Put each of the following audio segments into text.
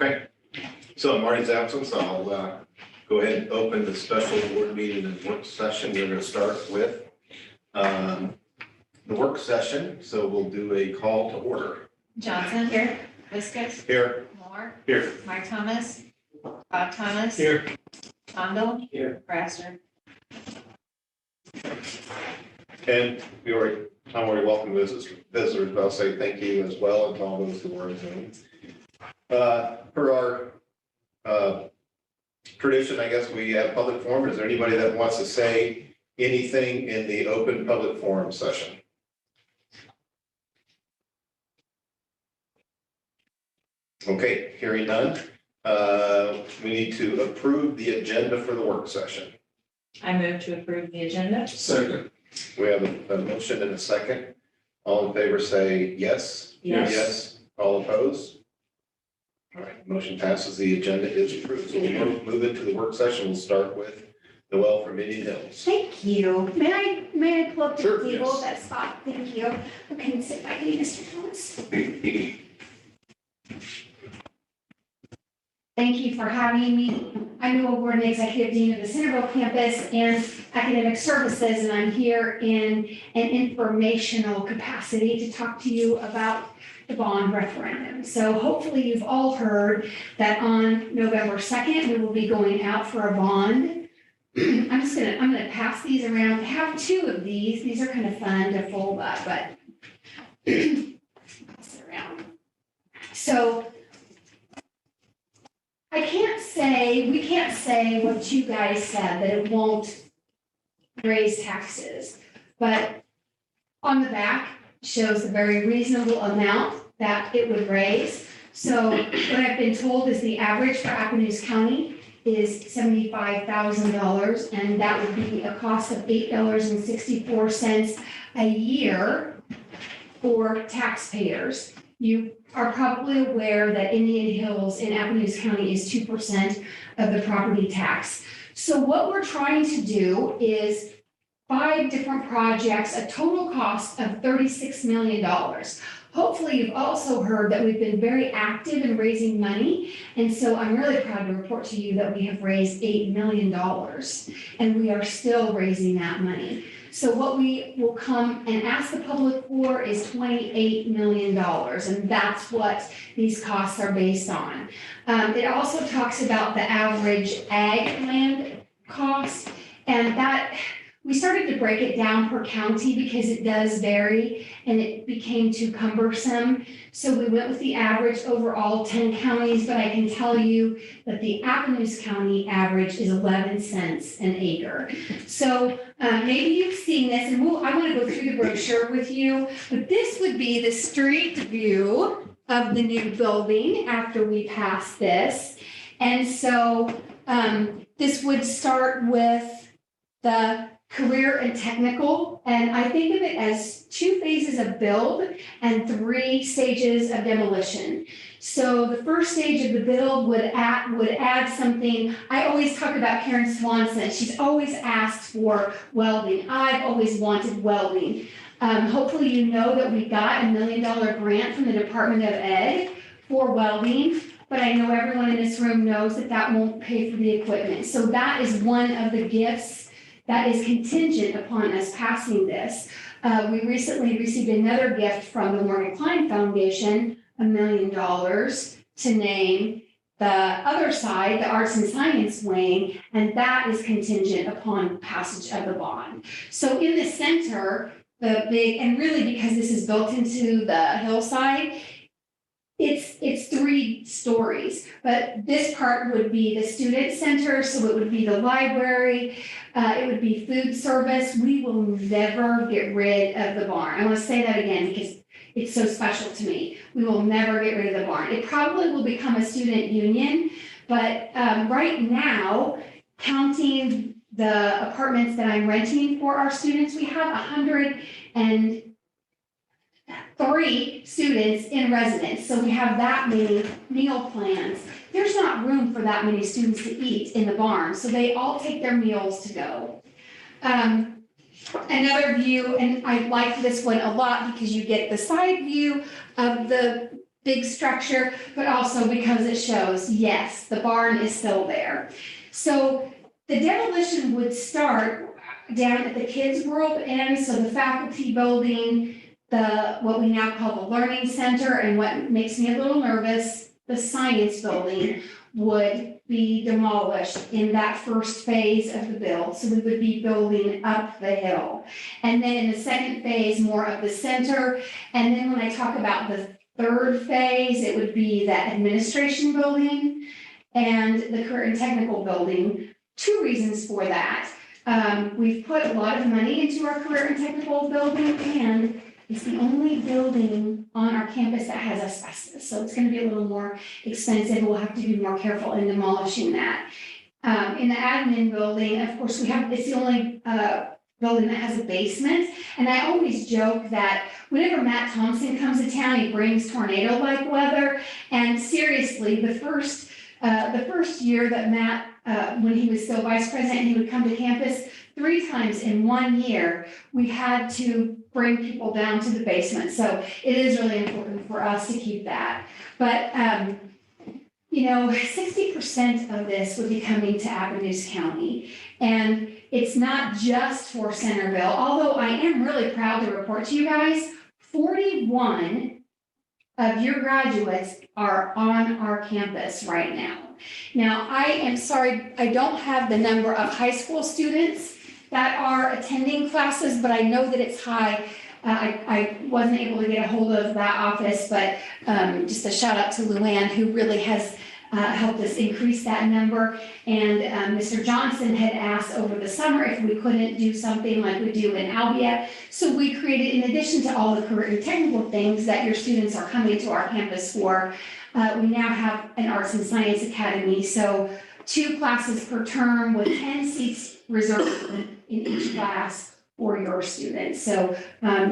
Okay, so in Marty's absence, I'll go ahead and open the special board meeting and work session. We're going to start with the work session. So we'll do a call to order. Johnson. Here. Viscus. Here. Moore. Here. Mike Thomas. Bob Thomas. Here. Tondell. Here. Brasser. And I'm already welcome visitors, but I'll say thank you as well and to all those who are in Zoom. For our tradition, I guess we have public forum. Is there anybody that wants to say anything in the open public forum session? Okay, hearing none. We need to approve the agenda for the work session. I move to approve the agenda. Second. We have a motion and a second. All in favor say yes. Yes. Yes. All opposed? All right, motion passes. The agenda is approved. So we'll move into the work session. We'll start with Noel from Indian Hills. Thank you. May I pull up the Sure, table, yes. that spot? Thank you. Okay, sit back, Mr. Thomas. Thank you for having me. I'm Noel Gordon, Executive Dean of the Centerville campus and Academic Services, and I'm here in an informational capacity to talk to you about the bond referendum. So hopefully you've all heard that on November 2nd, we will be going out for a bond. I'm gonna pass these around. I have two of these. These are kind of fun to fold up, but pass it around. So we can't say what you guys said, that it won't raise taxes. But on the back shows a very reasonable amount that it would raise. So what I've been told is the average for Appalachia County is $75,000, and that would be a cost of $8.64 a year for taxpayers. You are probably aware that Indian Hills in Appalachia County is 2% of the property tax. So what we're trying to do is 5 different projects, a total cost of $36 million. Hopefully, you've also heard that we've been very active in raising money. And so I'm really proud to report to you that we have raised $8 million, and we are still raising that money. So what we will come and ask the public for is $28 million, and that's what these costs are based on. It also talks about the average ag land cost, and that we started to break it down per county because it does vary and it became too cumbersome. So we went with the average over all 10 counties, but I can tell you that the Appalachia County average is 11 cents an acre. So maybe you've seen this, and I want to go through the brochure with you, but this would be the street view of the new building after we pass this. And so this would start with the career and technical, and I think of it as 2 phases of build and 3 stages of demolition. So the first stage of the build would add something. I always talk about Karen Swanson. She's always asked for welding. I've always wanted welding. Hopefully you know that we got $1 million grant from the Department of Ed for welding, but I know everyone in this room knows that that won't pay for the equipment. So that is one of the gifts that is contingent upon us passing this. We recently received another gift from the Morgan Klein Foundation, $1 million, to name the other side, the arts and science wing, and that is contingent upon passage of the bond. So in the center, the big, and really because this is built into the hillside, it's 3 stories, but this part would be the student center, so it would be the library, it would be food service. We will never get rid of the barn. I want to say that again because it's so special to me. We will never get rid of the barn. It probably will become a student union, but right now, counting the apartments that I'm renting for our students, we have 103 students in residence, so we have that many meal plans. There's not room for that many students to eat in the barn, so they all take their meals to go. Another view, and I like this one a lot because you get the side view of the big structure, but also because it shows, yes, the barn is still there. So the demolition would start down at the Kids World end, so the faculty building, what we now call the Learning Center, and what makes me a little nervous, the Science Building would be demolished in that first phase of the build. So we would be building up the hill. And then in the second phase, more of the center. And then when I talk about the third phase, it would be the administration building and the career and technical building. Two reasons for that. We've put a lot of money into our career and technical building, and it's the only building on our campus that has asbestos. So it's going to be a little more expensive. We'll have to be more careful in demolishing that. In the admin building, of course, it's the only building that has a basement. And I always joke that whenever Matt Thompson comes to town, he brings tornado-like weather. And seriously, the first year that Matt, when he was still vice president, he would come to campus 3 times in 1 year. We had to bring people down to the basement. So it is really important for us to keep that. But, 60% of this would be coming to Appalachia County. And it's not just for Centerville, although I am really proud to report to you guys, 41 of your graduates are on our campus right now. Now, I am sorry, I don't have the number of high school students that are attending classes, but I know that it's high. I wasn't able to get a hold of that office, but just a shout out to Luann, who really has helped us increase that number. And Mr. Johnson had asked over the summer if we couldn't do something like we do in Albia. So we created, in addition to all the career and technical things that your students are coming to our campus for, we now have an Arts and Science Academy. So 2 classes per term with 10 seats reserved in each class for your students. So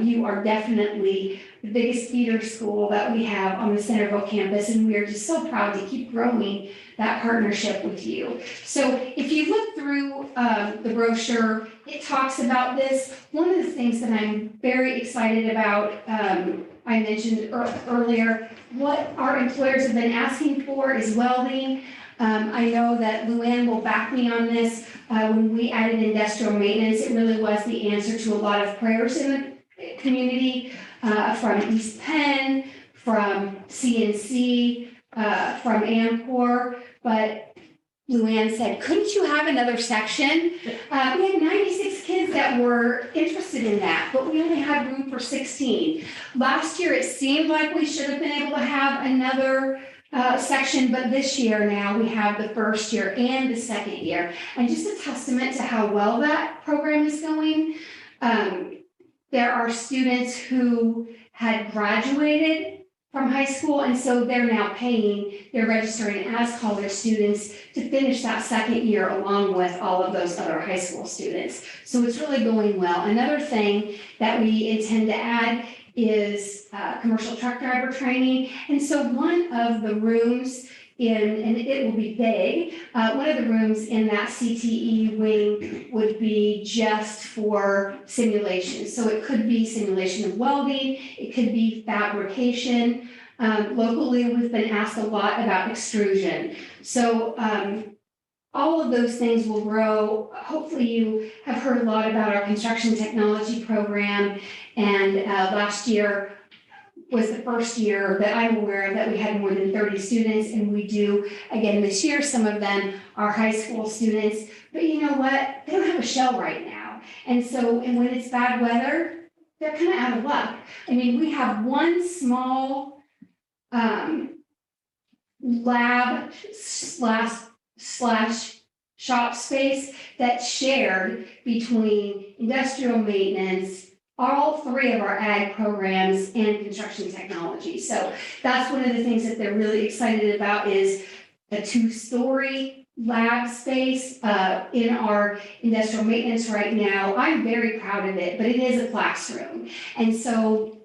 you are definitely the biggest feeder school that we have on the Centerville campus, and we are just so proud to keep growing that partnership with you. So if you look through the brochure, it talks about this. One of the things that I'm very excited about, I mentioned earlier, what our employers have been asking for is welding. I know that Luann will back me on this. When we added industrial maintenance, it really was the answer to a lot of prayers in the community, from East Penn, from CNC, from Amcor. But Luann said, couldn't you have another section? We had 96 kids that were interested in that, but we only had room for 16. Last year, it seemed like we should have been able to have another section, but this year now we have the first year and the second year. And just a testament to how well that program is going. There are students who had graduated from high school, and so they're now they're registering as college students to finish that second year along with all of those other high school students. So it's really going well. Another thing that we intend to add is commercial truck driver training. And so one of the rooms and it will be big, one of the rooms in that CTE wing would be just for simulation. So it could be simulation of welding, it could be fabrication. Locally, we've been asked a lot about extrusion. So all of those things will grow. Hopefully you have heard a lot about our construction technology program. And last year was the first year that I'm aware of that we had more than 30 students. And we do again this year. Some of them are high school students. But you know what? They don't have a shell right now. And when it's bad weather, they're kind of out of luck. I mean, we have one small lab slash shop space that's shared between industrial maintenance, all 3 of our ag programs, and construction technology. So that's one of the things that they're really excited about is a 2-story lab space in our industrial maintenance right now. I'm very proud of it, but it is a classroom. And so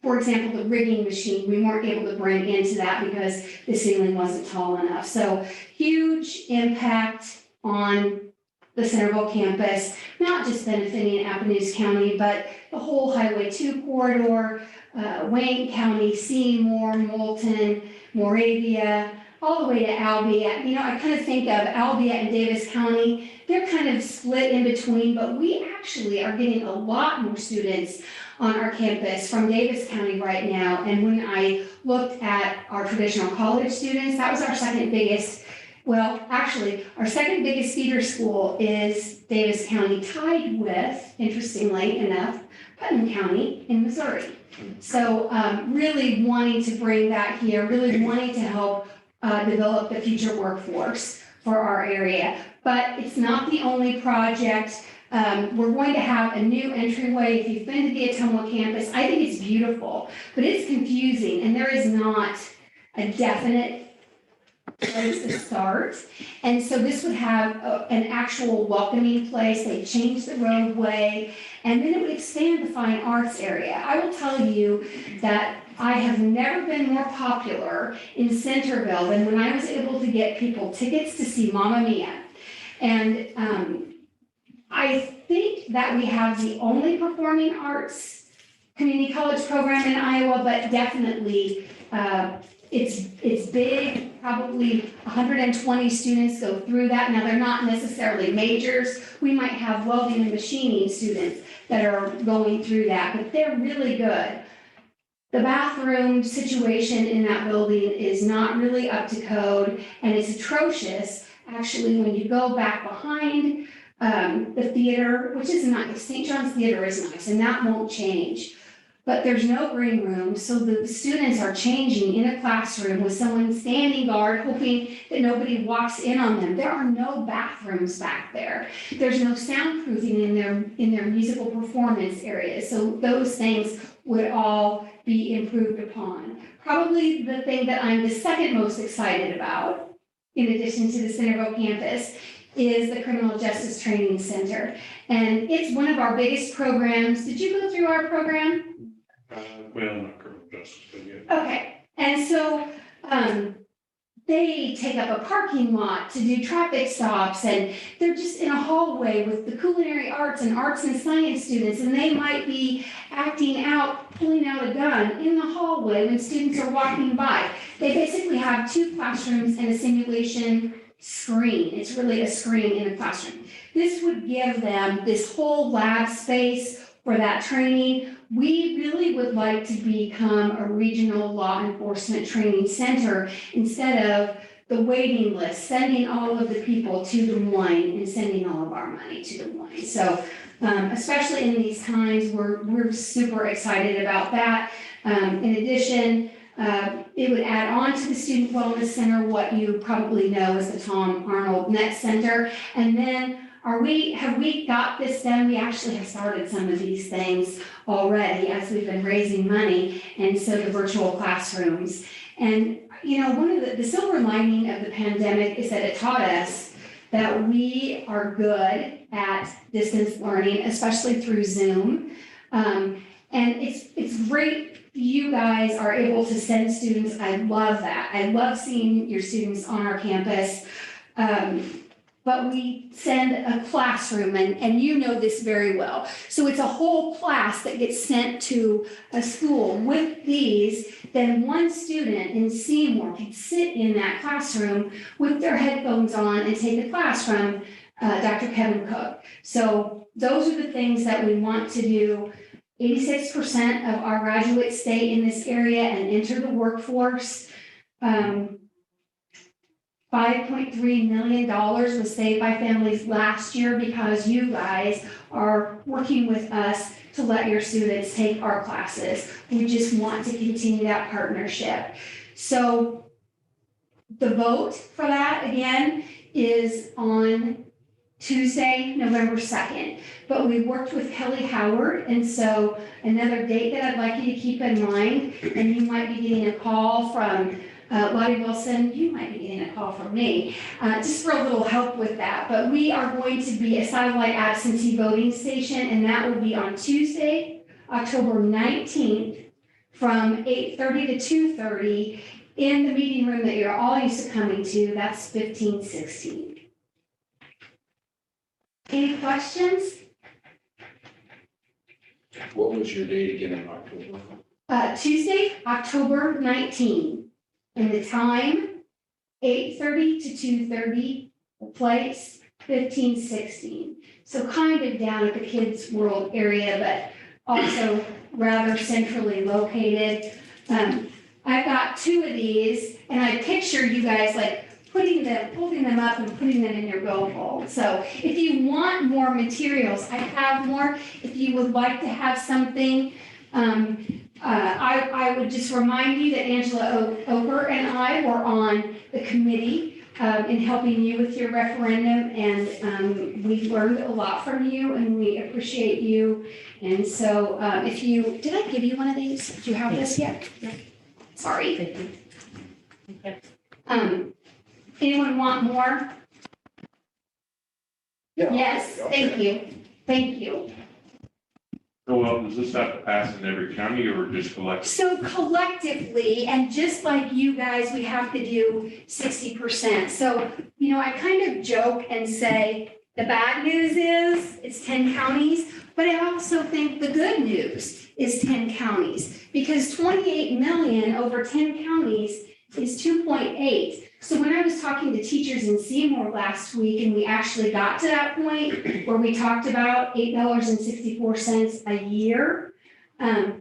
for example, the rigging machine, we weren't able to bring into that because the ceiling wasn't tall enough. So huge impact on the Centerville campus, not just benefiting Appalachia County, but the whole Highway 2 corridor, Wayne County, Seymour, Moulton, Moravia, all the way to Albion. You know, I kind of think of Albion and Davis County, they're kind of split in between, but we actually are getting a lot more students on our campus from Davis County right now. And when I looked at our traditional college students, that was our second biggest, well, actually, our second biggest feeder school is Davis County, tied with, interestingly enough, Putnam County in Missouri. So really wanting to bring that here, really wanting to help develop the future workforce for our area. But it's not the only project. We're going to have a new entryway. If you've been to the Ottumwa campus, I think it's beautiful, but it's confusing, and there is not a definite place to start. And so this would have an actual welcoming place. They changed the roadway, and then it would expand the fine arts area. I will tell you that I have never been more popular in Centerville than when I was able to get people tickets to see Mamma Mia. And I think that we have the only performing arts community college program in Iowa, but definitely it's big. Probably 120 students go through that. Now, they're not necessarily majors. We might have welding and machining students that are going through that, but they're really good. The bathroom situation in that building is not really up to code, and it's atrocious. Actually, when you go back behind the theater, which is nice, St. John's Theater is nice, and that won't change. But there's no green room, so the students are changing in a classroom with someone standing guard, hoping that nobody walks in on them. There are no bathrooms back there. There's no soundproofing in their musical performance areas. So those things would all be improved upon. Probably the thing that I'm the second most excited about, in addition to the Centerville campus, is the Criminal Justice Training Center. And it's one of our biggest programs. Did you go through our program? Well, not criminal justice, but yeah. Okay, and so they take up a parking lot to do traffic stops, and they're just in a hallway with the culinary arts and science students, and they might be acting out, pulling out a gun in the hallway when students are walking by. They basically have 2 classrooms and a simulation screen. It's really a screen in a classroom. This would give them this whole lab space for that training. We really would like to become a regional law enforcement training center instead of the waiting list, sending all of the people to Des Moines and sending all of our money to Des Moines. So especially in these times, we're super excited about that. In addition, it would add on to the Student Wellness Center, what you probably know as the Tom Arnold Net Center. And then have we got this done? We actually have started some of these things already as we've been raising money, and so the virtual classrooms. And, you know, one of the silver lining of the pandemic is that it taught us that we are good at distance learning, especially through Zoom. And it's great you guys are able to send students. I love that. I love seeing your students on our campus. But we send a classroom, and you know this very well. So it's a whole class that gets sent to a school. With these, then one student in Seymour can sit in that classroom with their headphones on and take a class from Dr. Kevin Cook. So those are the things that we want to do. 86% of our graduates stay in this area and enter the workforce. $5.3 million was saved by families last year because you guys are working with us to let your students take our classes. We just want to continue that partnership. So the vote for that, again, is on Tuesday, November 2nd. But we worked with Kelly Howard, and so another date that I'd like you to keep in mind, and you might be getting a call from Lottie Wilson, you might be getting a call from me, just for a little help with that. But we are going to be a satellite absentee voting station, and that will be on Tuesday, October 19th, from 8:30 to 2:30 in the meeting room that you're all used to coming to. That's 1516. Any questions? What was your date again in October? Tuesday, October 19, and the time, 8:30 to 2:30, the place, 1516. So kind of down at the Kids World area, but also rather centrally located. I've got two of these, and I picture you guys like holding them up and putting them in your go bowl. So if you want more materials, I have more. If you would like to have something, I would just remind you that Angela Ober and I were on the committee in helping you with your referendum, and we learned a lot from you, and we appreciate you. And so did I give you one of these? Do you have this yet? Sorry. Anyone want more? Yeah. Yes, thank you. Thank you. So, well, does this have to pass in every county or just collectively? So collectively, and just like you guys, we have to do 60%. So, I kind of joke and say, the bad news is it's 10 counties, but I also think the good news is 10 counties, because 28 million over 10 counties is 2.8. So when I was talking to teachers in Seymour last week, and we actually got to that point where we talked about $8.64 a year,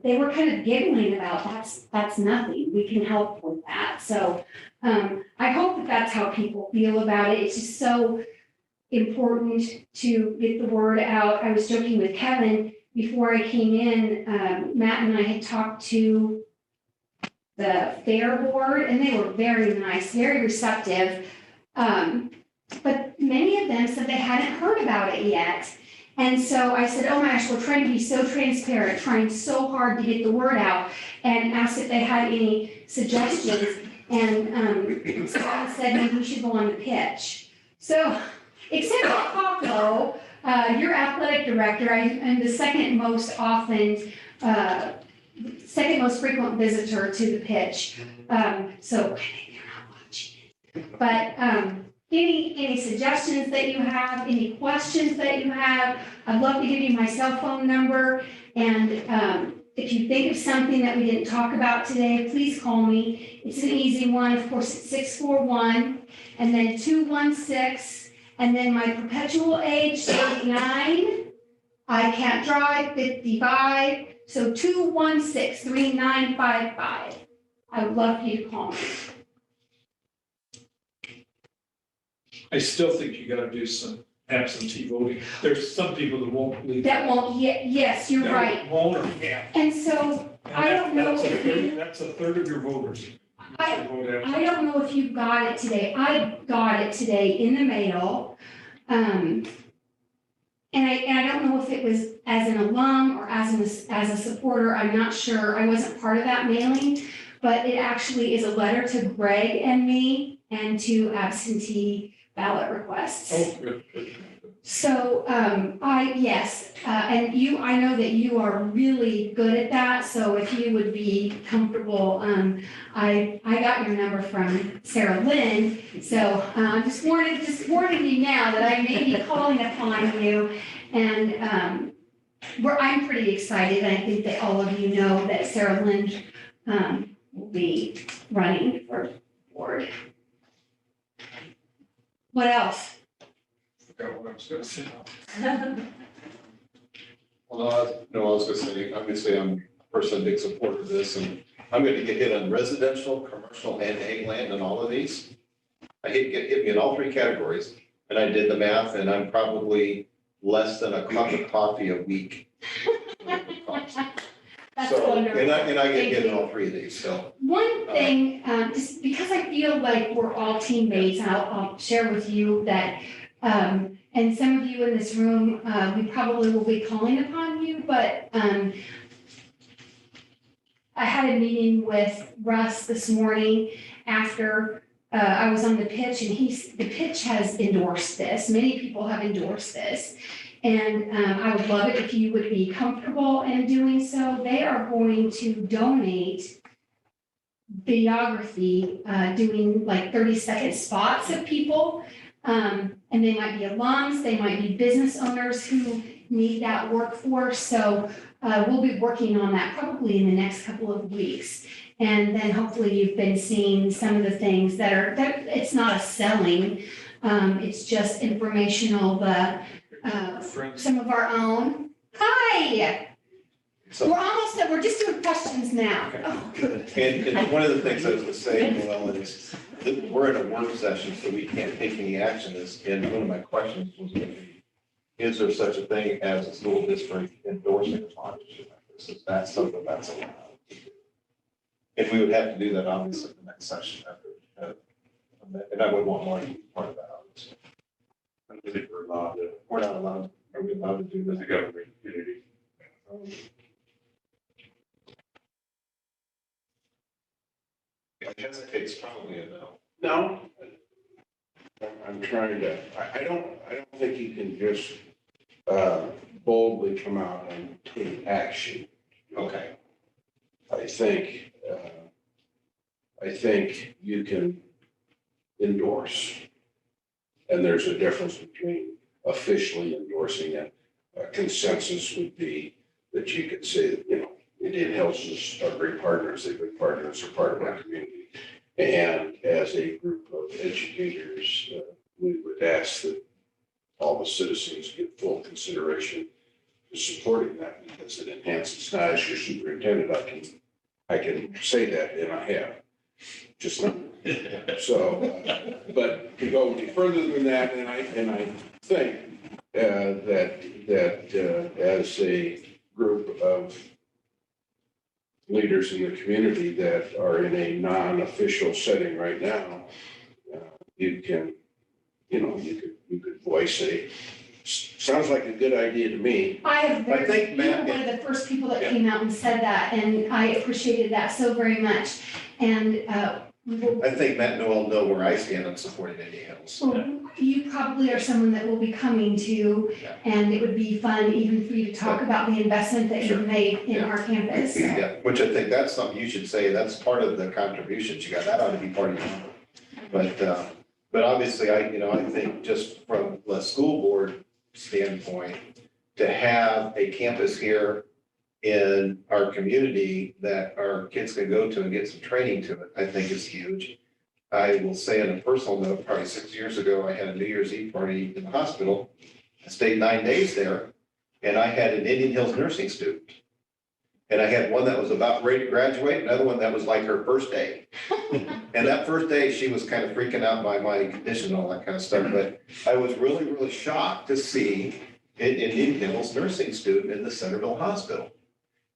they were kind of giggling about that's nothing. We can help with that. So I hope that that's how people feel about it. It's just so important to get the word out. I was joking with Kevin before I came in. Matt and I had talked to the fair board, and they were very nice, very receptive. But many of them said they hadn't heard about it yet. And so I said, oh my gosh, we're trying to be so transparent, trying so hard to get the word out, and asked if they had any suggestions. And Scott said maybe we should go on the pitch. So, except for Paco, your athletic director, I'm the second most frequent visitor to the pitch. So I think they're not watching it. But any suggestions that you have, any questions that you have, I'd love to give you my cell phone number. And if you think of something that we didn't talk about today, please call me. It's an easy one. Of course, it's 641 and then 216, and then my perpetual age, 39. I can't drive, 55. So 216-3955. I would love for you to call me. I still think you gotta do some absentee voting. There's some people that won't leave. That won't, yes, you're That right. Won't or can't. And so And I don't know That's a third of your voters. I Vote absentee. I don't know if you got it today. I got it today in the mail. And I don't know if it was as an alum or as a supporter. I'm not sure. I wasn't part of that mailing, but it actually is a letter to Greg and me and to absentee ballot requests. Oh, good, good. So, and I know that you are really good at that, so if you would be comfortable, I got your number from Sarah Lynn, so, just warning you now that I may be calling upon you, and, I'm pretty excited, I think that all of you know that Sarah Lynn, will be running for board. What else? Forgot what I was gonna say. Well, no, I was gonna say, obviously, I'm personally a big supporter of this, and I'm gonna get hit on residential, commercial, and ag land and all of these. I hit me in all three categories, and I did the math, and I'm probably less than a cup of coffee a week. That's So, wonderful. and I get Thank hit in you. all three of these, so. One thing, just because I feel like we're all teammates, and I'll share with you that, and some of you in this room, we probably will be calling upon you, but, I had a meeting with Russ this morning after, I was on the pitch, and the pitch has endorsed this. Many people have endorsed this. And I would love it if you would be comfortable in doing so. They are going to donate videography, doing like 30-second spots of people And they might be alums, they might be business owners who need that workforce. So we'll be working on that probably in the next couple of weeks. And then hopefully you've been seeing some of the things that it's not a selling, it's just informational, some of our own. Hi, So, we're almost done, we're just doing questions now. Okay. Oh, good. and one of the things I was gonna say, Noel, is that we're in a work session, so we can't take any action. And one of my questions was gonna be, is there such a thing as a school district endorsing a sponsorship like this? Is that something that's allowed? If we would have to do that, obviously, the next session after, and I would want more to be part of that, obviously. I don't think we're allowed to, We're not allowed, are we allowed to do as a that? government community. I guess it's probably a no. No. I'm trying to, I don't think you can just boldly come out and take action. Okay, I think you can endorse. And there's a difference between officially endorsing it. A consensus would be that you could say, that, Indian Hills is our great partners, they're great partners, are part of our community. And as a group of educators, we would ask that all the citizens get full consideration to supporting that because it enhances. Now, as your superintendent, I can say that, and I have, just not. So, but to go any further than that, and I think that as a group of leaders in the community that are in a non-official setting right now, you can, you could voice sounds like a good idea to me. I think You were Matt- one of the first people that Yeah. came out and said that, and I appreciated that so very much. And I think Matt and Noel know where I stand on supporting Indian Hills. you probably are someone that will be coming to, Yeah. and it would be fun even for you to talk about the investment that Sure. you've made in Yeah. our campus. Yeah, which I think that's something you should say, that's part of the contributions you got, that ought to be part of your, but obviously, I think just from the school board standpoint, to have a campus here in our community that our kids can go to and get some training to it, I think is huge. I will say on a personal note, probably 6 years ago, I had a New Year's Eve party in the hospital. I stayed 9 days there, and I had an Indian Hills nursing student. And I had one that was about ready to graduate, another one that was like her first day. And that first day, she was kind of freaking out by my condition and all that kind of stuff, but I was really, really shocked to see an Indian Hills nursing student in the Centerville hospital.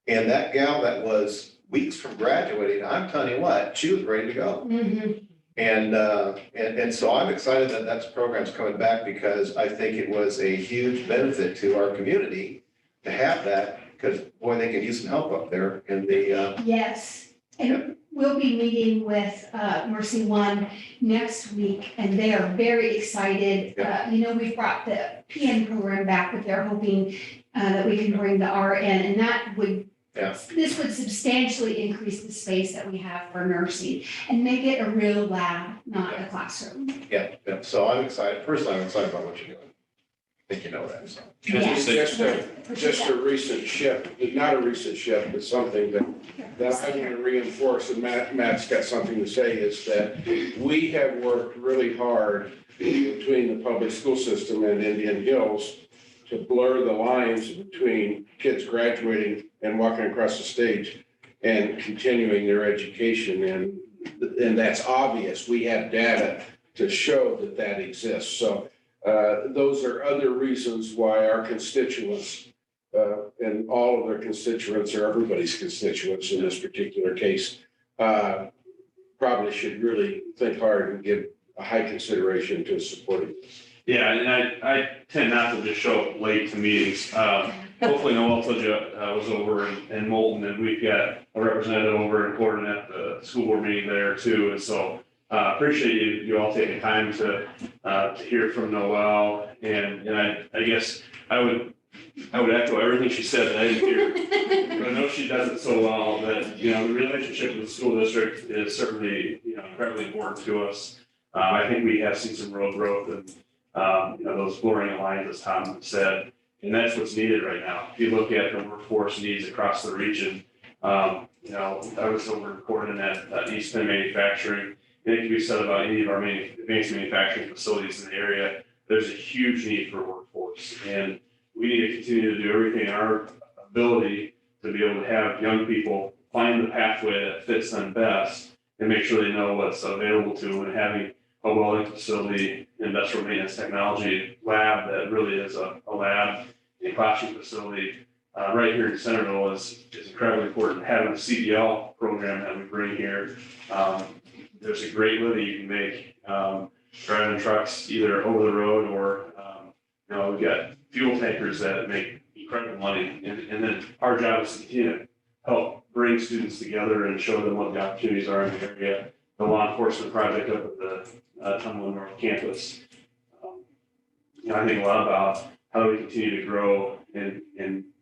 And that gal that was weeks from graduating, I'm telling you what, she was ready to go. Mhm. And so I'm excited that that program's coming back because I think it was a huge benefit to our community to have that, because boy, they could use some help up there in the, Yes, and we'll be meeting with Mercy One next week, and they are very excited. We've brought the PN program back, but they're hoping that we can bring the RN, and that would, this would substantially increase the space that we have for nursing and make it a real lab, not a classroom. yeah. So I'm excited, personally, I'm excited about what you're doing. I think you know that, so. Yes. Just a recent shift, not a recent shift, but something that I want to reinforce, and Matt's got something to say, is that we have worked really hard between the public school system and Indian Hills to blur the lines between kids graduating and walking across the stage and continuing their education. And that's obvious. We have data to show that that exists. So those are other reasons why our constituents, and all of their constituents are everybody's constituents in this particular case, probably should really think hard and give a high consideration to supporting this. Yeah, and I tend not to just show up late to meetings. Hopefully Noel told you I was over in Moulton, and we've got a representative over in Gordon at the school board meeting there too. And so appreciate you all taking time to hear from Noel. And I guess I would echo everything she said that I didn't hear. But I know she does it so well that, the relationship with the school district is certainly, incredibly important to us. I think we have seen some real growth and, those blurring lines, as Tom said, and that's what's needed right now. If you look at the workforce needs across the region, I was over reporting at East Penn Manufacturing. It can be said about any of our advanced manufacturing facilities in the area. There's a huge need for workforce, and we need to continue to do everything in our ability to be able to have young people find the pathway that fits them best and make sure they know what's available to them, and having a welding facility, industrial maintenance technology lab that really is a lab and classroom facility right here in Centerville is incredibly important. Having a CDL program that we bring here, there's a great living you can make driving trucks either over the road or, we've got fuel tankers that make incredible money. And then our job is to continue to help bring students together and show them what the opportunities are in the area. The law enforcement project up at the Tumwater North campus. I think a lot about how do we continue to grow and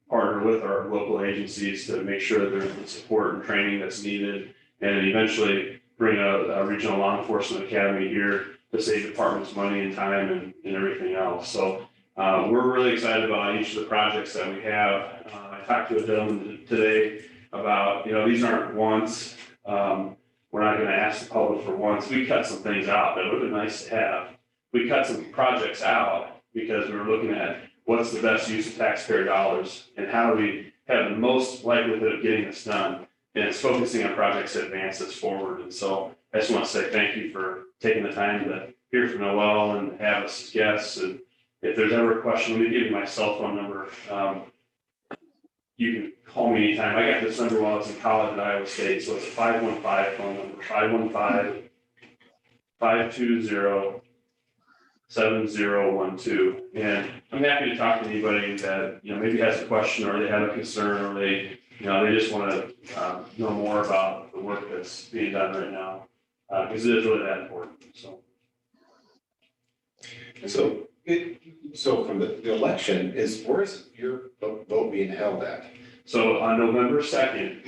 partner with our local agencies to make sure that there's the support and training that's needed, and eventually bring a regional law enforcement academy here to save departments money and time and everything else. So we're really excited about each of the projects that we have. I talked to a gentleman today about, these aren't wants. We're not going to ask the public for wants. We cut some things out that would have been nice to have. We cut some projects out because we were looking at what's the best use of taxpayer dollars and how do we have the most likelihood of getting this done. And it's focusing on projects that advance us forward. And so I just want to say thank you for taking the time to hear from Noel and have us as guests. And if there's ever a question, let me give you my cell phone number. You can call me anytime. I got this number while I was in college at Iowa State, so it's a 515 phone number, 515-520-7012. And I'm happy to talk to anybody that, maybe has a question or they have a concern or they just want to know more about the work that's being done right now, because it is really that important, so. So from the election where is your vote being held at? So on November 2nd,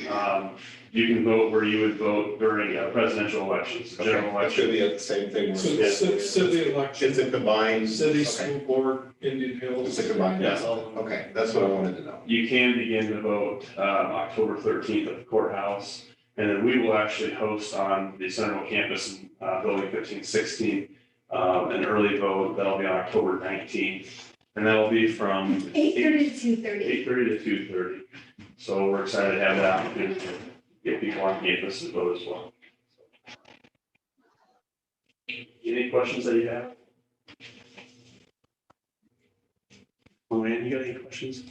you can vote where you would vote during presidential elections, general That should election. be the same thing. So city election, It's a combined. city, okay. school board, Indian Hills. It's a combined. Yes. Okay, that's what I wanted to know. You can begin to vote October 13th at the courthouse. And then we will actually host on the Centerville campus in building 1516, an early vote that'll be on October 19th. And that'll be from 8:30 to 2:30. 8:30 to 2:30. So we're excited to have that opportunity to get people on campus and vote as well. Any questions that you have? Luann, you got any questions?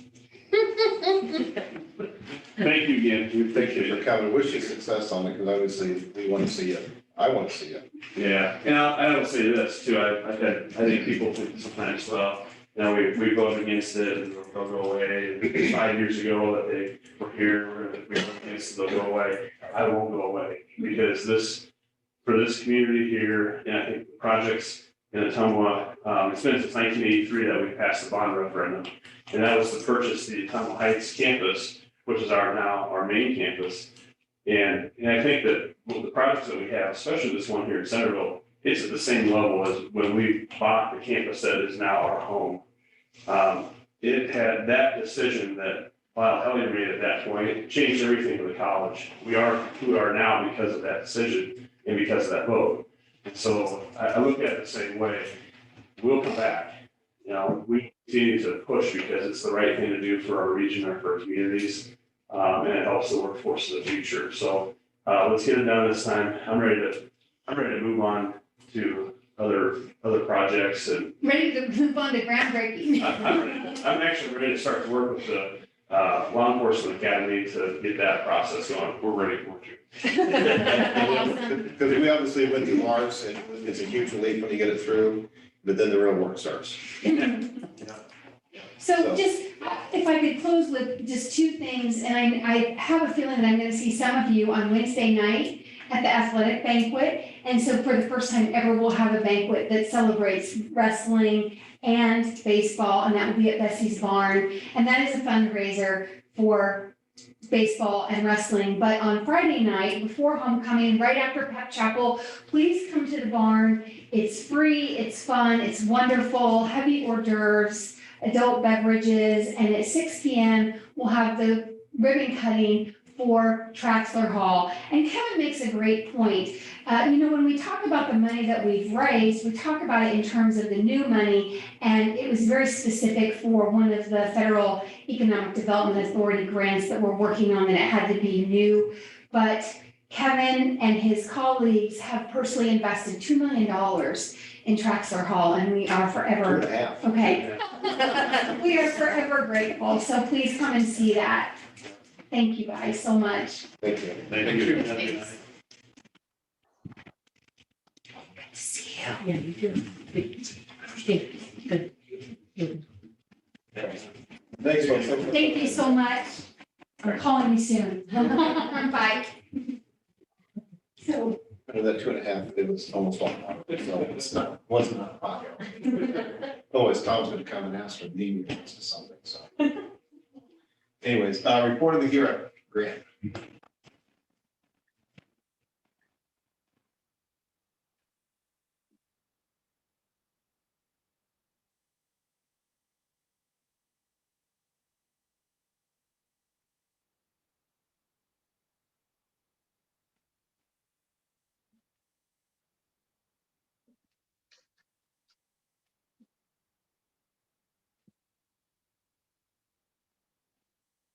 Thank you again. We Thank appreciate you it. for coming. Wish you success on it, because obviously we want to see it. I want to see it. Yeah, and I will say this too, I think people think sometimes, well, we voted against it and they'll go away. And 5 years ago that they were here, we voted against it, they'll go away. I won't go away, because for this community here, and I think the projects in Ottumwa, it's been since 1983 that we passed the bond referendum. And that was to purchase the Ottumwa Heights campus, which is our main campus. And I think that the projects that we have, especially this one here in Centerville, it's at the same level as when we bought the campus that is now our home. It had that decision that Lyle Hellier made at that point, it changed everything for the college. We are who we are now because of that decision and because of that vote. And so I look at it the same way. We'll come back. We continue to push because it's the right thing to do for our region and for our communities. And it helps the workforce of the future. So let's get it done this time. I'm ready to move on to other projects, and Ready to move on to groundbreaking. I'm actually ready to start to work with the law enforcement academy to get that process going. We're ready for it. Because we obviously went through ours, and it's a huge relief when you get it through, but then the real work starts. So just, if I could close with just two things, and I have a feeling that I'm gonna see some of you on Wednesday night at the athletic banquet. And so for the first time ever, we'll have a banquet that celebrates wrestling and baseball, and that will be at Bessie's Barn. And that is a fundraiser for baseball and wrestling. But on Friday night, before homecoming, right after pep chapel, please come to the barn. It's free, it's fun, it's wonderful, heavy hors d'oeuvres, adult beverages, and at 6 p.m., we'll have the ribbon cutting for Traxler Hall. And Kevin makes a great point. When we talk about the money that we've raised, we talk about it in terms of the new money, and it was very specific for one of the federal Economic Development Authority grants that we're working on, and it had to be new. But Kevin and his colleagues have personally invested $2 million in Traxler Hall, and we are forever, 2.5. okay. We are forever grateful, so please come and see that. Thank you guys so much. Thank you. Thank you. Thanks. Good to see you. Yeah, you do. Good. Good. Thanks, folks. Thank you so much. I'm calling you soon. Bye. So, Under that 2.5, it was almost all. So wasn't a pocket. Always Tom's gonna come and ask for the meetings or something, so. Anyways, report of the year, Grant.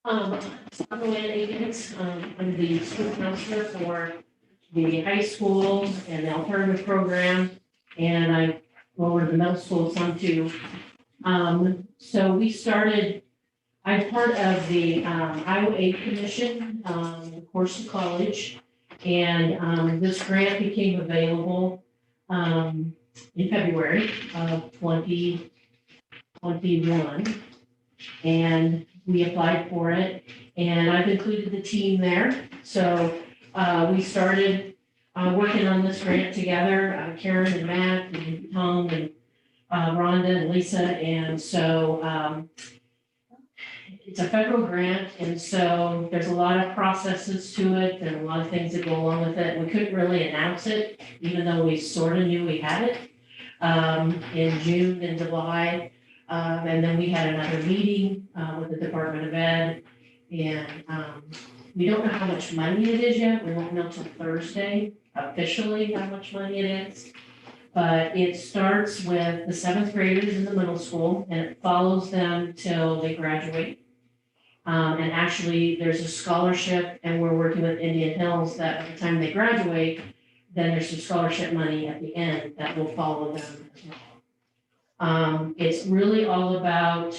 I'm Luann Akins. I'm the school counselor for the high school and the alternative program, and I go over to the middle school some too. So we started, I'm part of the Iowa Aid Commission, course of college, and this grant became available in February of 2021. And we applied for it, and I've included the team there. So we started working on this grant together, Karen and Matt and Tom and Rhonda and Lisa. And so it's a federal grant, and so there's a lot of processes to it and a lot of things that go along with it. We couldn't really announce it, even though we sort of knew we had it in June and July. And then we had another meeting with the Department of Ed, and we don't know how much money it is yet. We won't know until Thursday officially how much money it is. But it starts with the 7th graders in the middle school, and it follows them till they graduate. And actually, there's a scholarship, and we're working with Indian Hills that by the time they graduate, then there's some scholarship money at the end that will follow them as well. It's really all about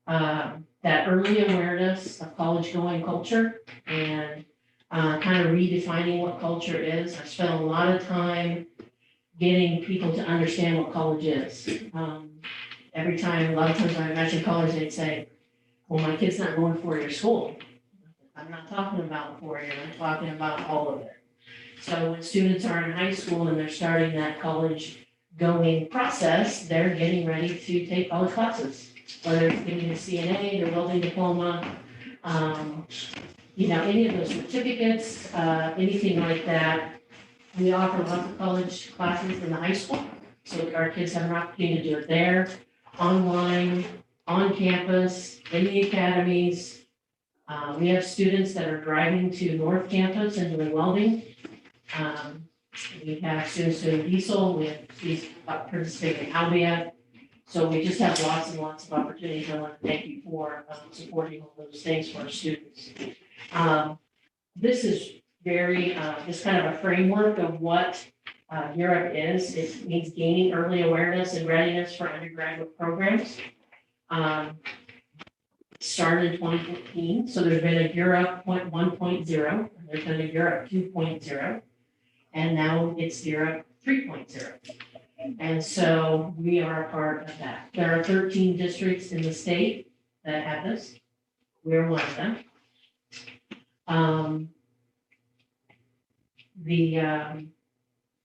that early awareness of college-going culture and kind of redefining what culture is. I've spent a lot of time getting people to understand what college is. Every time, a lot of times when I mention college, they'd say, well, my kid's not going to four-year school. I'm not talking about four-year, I'm talking about all of it. So when students are in high school and they're starting that college going process, they're getting ready to take college classes, whether it's getting a CNA, their welding diploma, any of those certificates, anything like that. We offer lots of college classes in the high school, so our kids have an opportunity to do it there, online, on campus, in the academies. We have students that are driving to North Campus and doing welding. We have students doing diesel, we have students participating in Albia. So we just have lots and lots of opportunities. I want to thank you for supporting all those things for our students. This is very, just kind of a framework of what Europe is. It means gaining early awareness and readiness for undergraduate programs. Started in 2015, so there's been a Europe 1.0, and there's been a Europe 2.0. And now it's Europe 3.0. And so we are a part of that. There are 13 districts in the state that have this. We're one of them.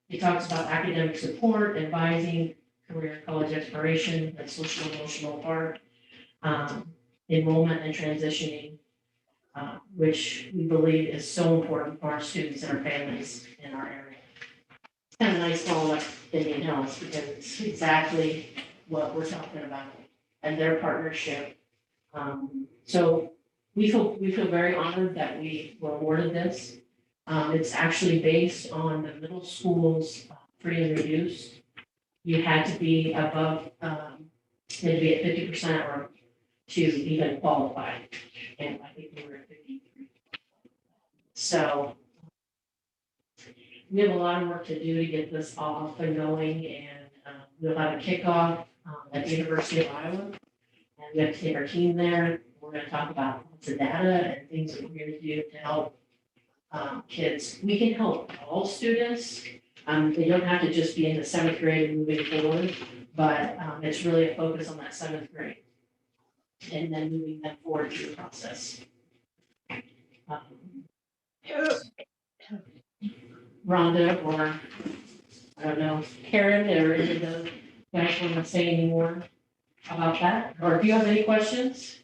It talks about academic support, advising, career and college exploration, the social emotional part, enrollment and transitioning. which we believe is so important for our students and our families in our area. It's kind of nice calling up Indian Hills because it's exactly what we're talking about and their partnership. So we feel very honored that we were awarded this. It's actually based on the middle school's free and reduced. You had to be above, you had to be at 50% or to even qualify. And I think we were at 53. So we have a lot of work to do to get this off and going, and we'll have a kickoff at the University of Iowa. And we have to take our team there. We're going to talk about lots of data and things that we're going to do to help kids. We can help all students. They don't have to just be in the 7th grade and moving forward, but it's really a focus on that 7th grade and then moving them forward through the process. Rhonda or, I don't know, Karen or any of those guys want to say any more about that? Or if you have any questions?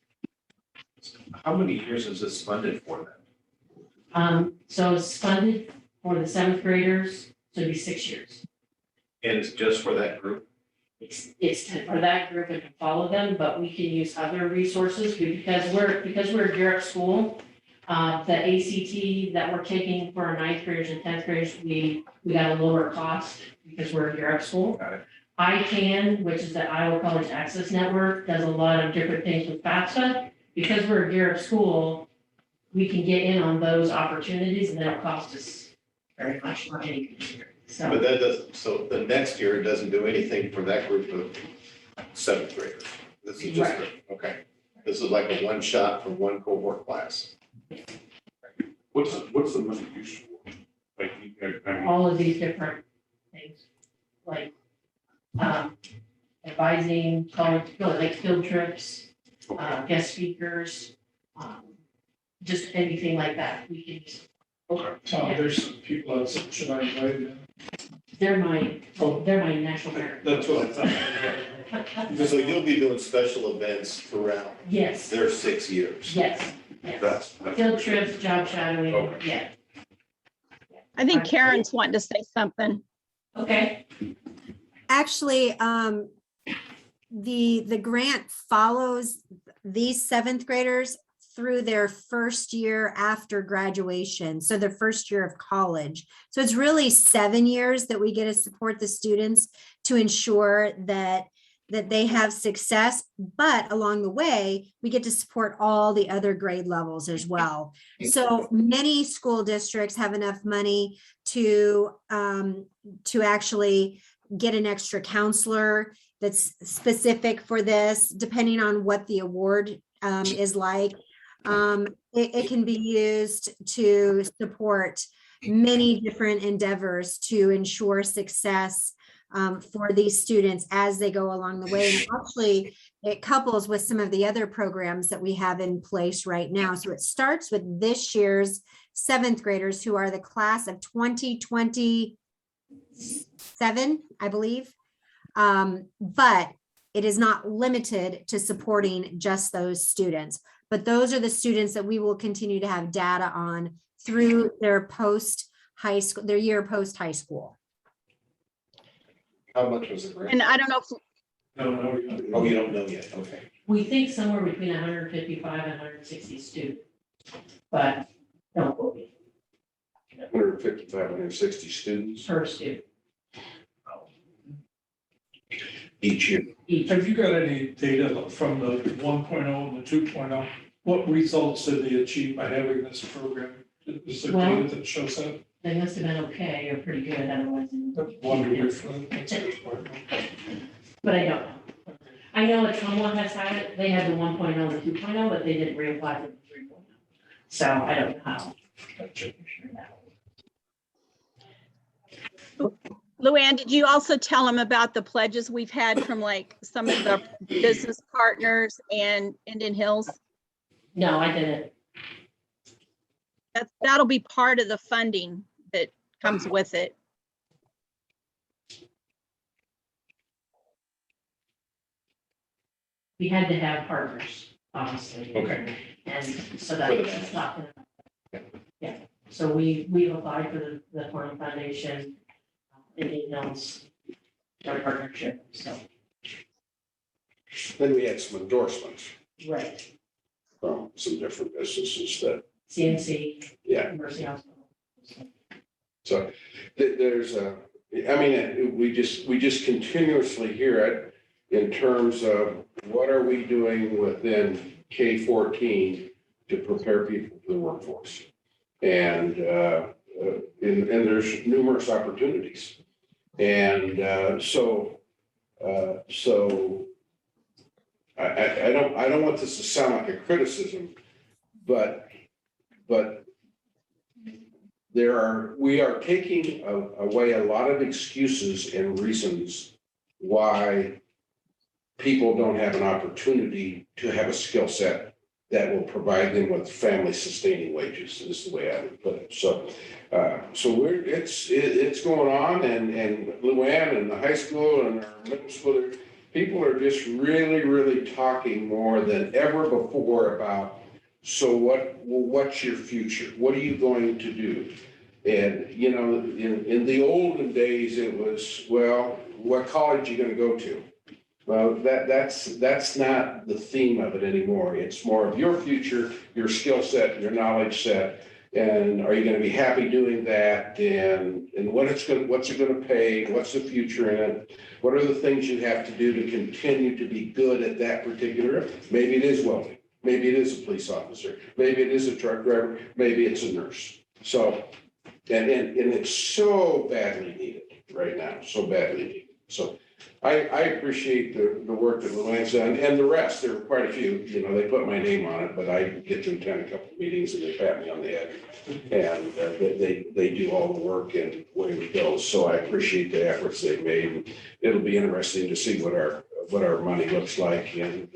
How many years is this funded for then? So it's funded for the 7th graders, so it'd be 6 years. And it's just for that group? It's for that group and to follow them, but we can use other resources because we're a Europe school. The ACT that we're taking for our 9th graders and 10th graders, we got a lower cost because we're a Europe school. Got it. ICANN, which is the Iowa College Access Network, does a lot of different things with FAFSA. Because we're a Europe school, we can get in on those opportunities and they don't cost us very much money. So. But that doesn't, so the next year, it doesn't do anything for that group of 7th graders. This is just, okay. This is like a one shot for one cohort class. What's the money used for? Like, I mean, All of these different things, like advising, college, like field trips, guest speakers, just anything like that. We can just, There's some people that said, should I invite them? they're my national merit. That's what I thought. So you'll be doing special events throughout Yes, their 6 years. yes, yes. that's. Field trips, job shadowing, Okay. yeah. I think Karen's wanting to say something. Okay, Actually, the grant follows these 7th graders through their first year after graduation, so their first year of college. So it's really 7 years that we get to support the students to ensure that they have success, but along the way, we get to support all the other grade levels as well. So many school districts have enough money to actually get an extra counselor that's specific for this, depending on what the award is like. It can be used to support many different endeavors to ensure success for these students as they go along the way. And actually, it couples with some of the other programs that we have in place right now. So it starts with this year's 7th graders who are the class of 2027, I believe. But it is not limited to supporting just those students. But those are the students that we will continue to have data on through their post-high school, their year post-high school. How much was the grant? And I don't know if, No. Oh, you don't know yet, okay. we think somewhere between 155 and 160 students, but don't quote me 155, 160 students. per student Each year. each. Have you got any data from the 1.0 and the 2.0? What results did they achieve by having this program? Is there Well- data that shows that? They must have been okay or pretty good otherwise. That's wonderful. But I don't know. I know Atrumwa has had it. They had the 1.0 and the 2.0, but they didn't reapply for the 3.0. So I don't know how. Luann, did you also tell them about the pledges we've had from like some of the business partners and Indian Hills? No, I didn't. That'll be part of the funding that comes with it. We had to have partners, obviously. Okay. And so that's what she's talking about. Yeah, so we've applied for the Klein Foundation, Indian Hills, our partnership, so, Then we had some endorsements right, from some different businesses that, CNC, yeah. Mercy Hospital. So there's a, I mean, we just continuously hear it in terms of what are we doing within K-14 to prepare people for the workforce? And there's numerous opportunities. And so I don't want this to sound like a criticism, but we are taking away a lot of excuses and reasons why people don't have an opportunity to have a skill set that will provide them with family sustaining wages, is the way I would put it. So it's going on, and Luann and the high school and our middle school, people are just really talking more than ever before about, so what's your future? What are you going to do? And, you know, in the olden days, it was, well, what college are you gonna go to? Well, that's not the theme of it anymore. It's more of your future, your skill set, your knowledge set. And are you gonna be happy doing that? And what's it gonna pay? What's the future in it? What are the things you have to do to continue to be good at that particular? Maybe it is welding. Maybe it is a police officer. Maybe it is a truck driver. Maybe it's a nurse. So, and it's so badly needed right now, so badly needed. So I appreciate the work that Luann's done, and the rest. There are quite a few, you know, they put my name on it, but I get to attend a couple of meetings and they pat me on the head. And they do all the work and away we go. So I appreciate the efforts they've made. And it'll be interesting to see what our money looks like, and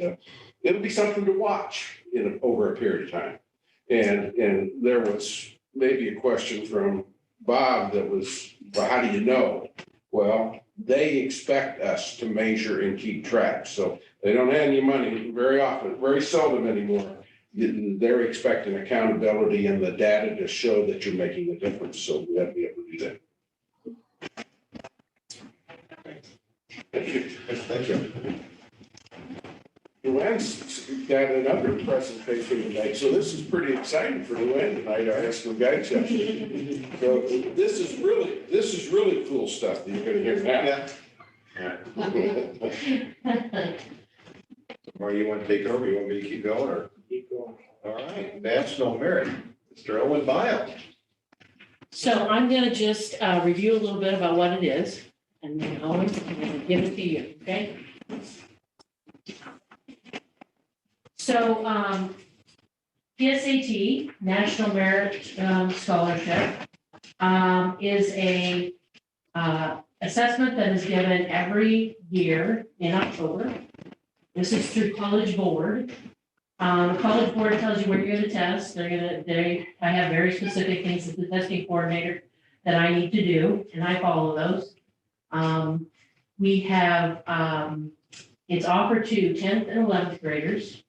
it'll be something to watch over a period of time. And there was maybe a question from Bob that was, well, how do you know? Well, they expect us to measure and keep track. So they don't hand you money very often, very seldom anymore. They're expecting accountability and the data to show that you're making a difference. So we have to be able to do that. Thank you. Thank you. Luann's got another presentation tonight, so this is pretty exciting for Luann tonight, our high school guide session. So this is really cool stuff that you're gonna hear now. Or you want to take over? You want me to keep going or? Keep going. All right, national merit, Mr. Owen Bile. So I'm gonna just review a little bit about what it is, and then Owen, I'm gonna give it to you, okay? So, PSAT, National Merit Scholarship, is a assessment that is given every year in October. This is through College Board. The College Board tells you where you're gonna test. I have very specific things as the testing coordinator that I need to do, and I follow those. We have, it's offered to 10th and 11th graders.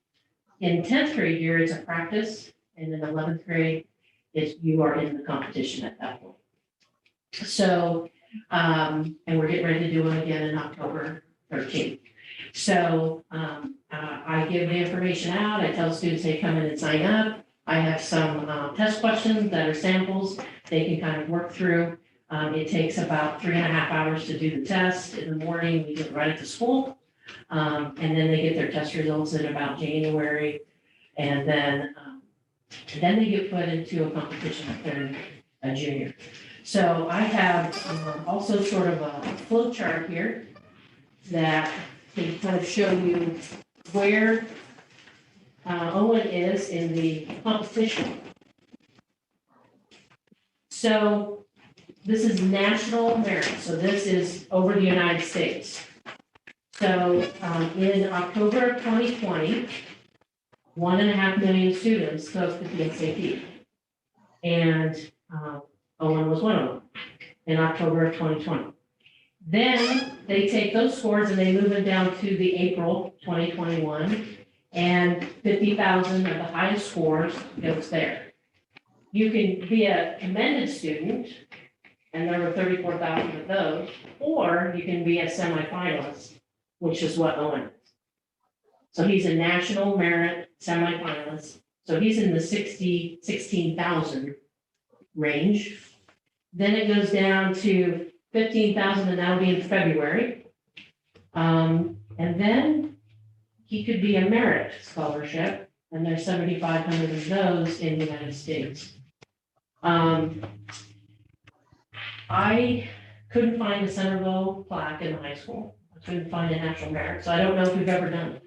In 10th grade year, it's a practice, and in 11th grade, you are in the competition at that point. So, and we're getting ready to do it again in October 13th. So I give the information out, I tell students, hey, come in and sign up. I have some test questions that are samples they can kind of work through. It takes about 3.5 hours to do the test. In the morning, we get right at the school. And then they get their test results in about January. And then they get put into a competition if they're a junior. So I have also sort of a flow chart here that can kind of show you where Owen is in the competition. So this is national merit. So this is over the United States. So in October of 2020, 1.5 million students took the PSAT. And Owen was one of them in October of 2020. Then they take those scores and they move them down to the April 2021. And 50,000 of the highest scores goes there. You can be a commended student, and there were 34,000 of those, or you can be a semifinalist, which is what Owen is. So he's a national merit semifinalist, so he's in the 16,000 range. Then it goes down to 15,000, and that'll be in February. And then he could be a merit scholarship, and there's 7,500 of those in the United States. I couldn't find a Centerville plaque in the high school. I couldn't find a national merit, so I don't know if we've ever done it.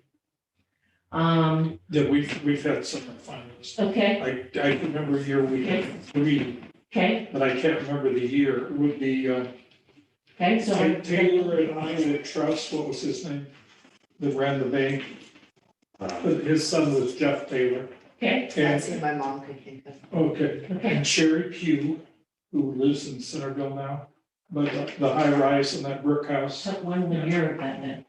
Yeah, we've had some finalists. Okay, I remember a year we had 3, okay, but I can't remember the year. It would be okay, so. Taylor and Iowa Trust, what was his name? That ran the bank. His son was Jeff Taylor. Okay, That's And, who my mom could think of. okay, okay, and Sherry Pugh, who lives in Centerville now, but the high rise in that brick house, so when the year of that then?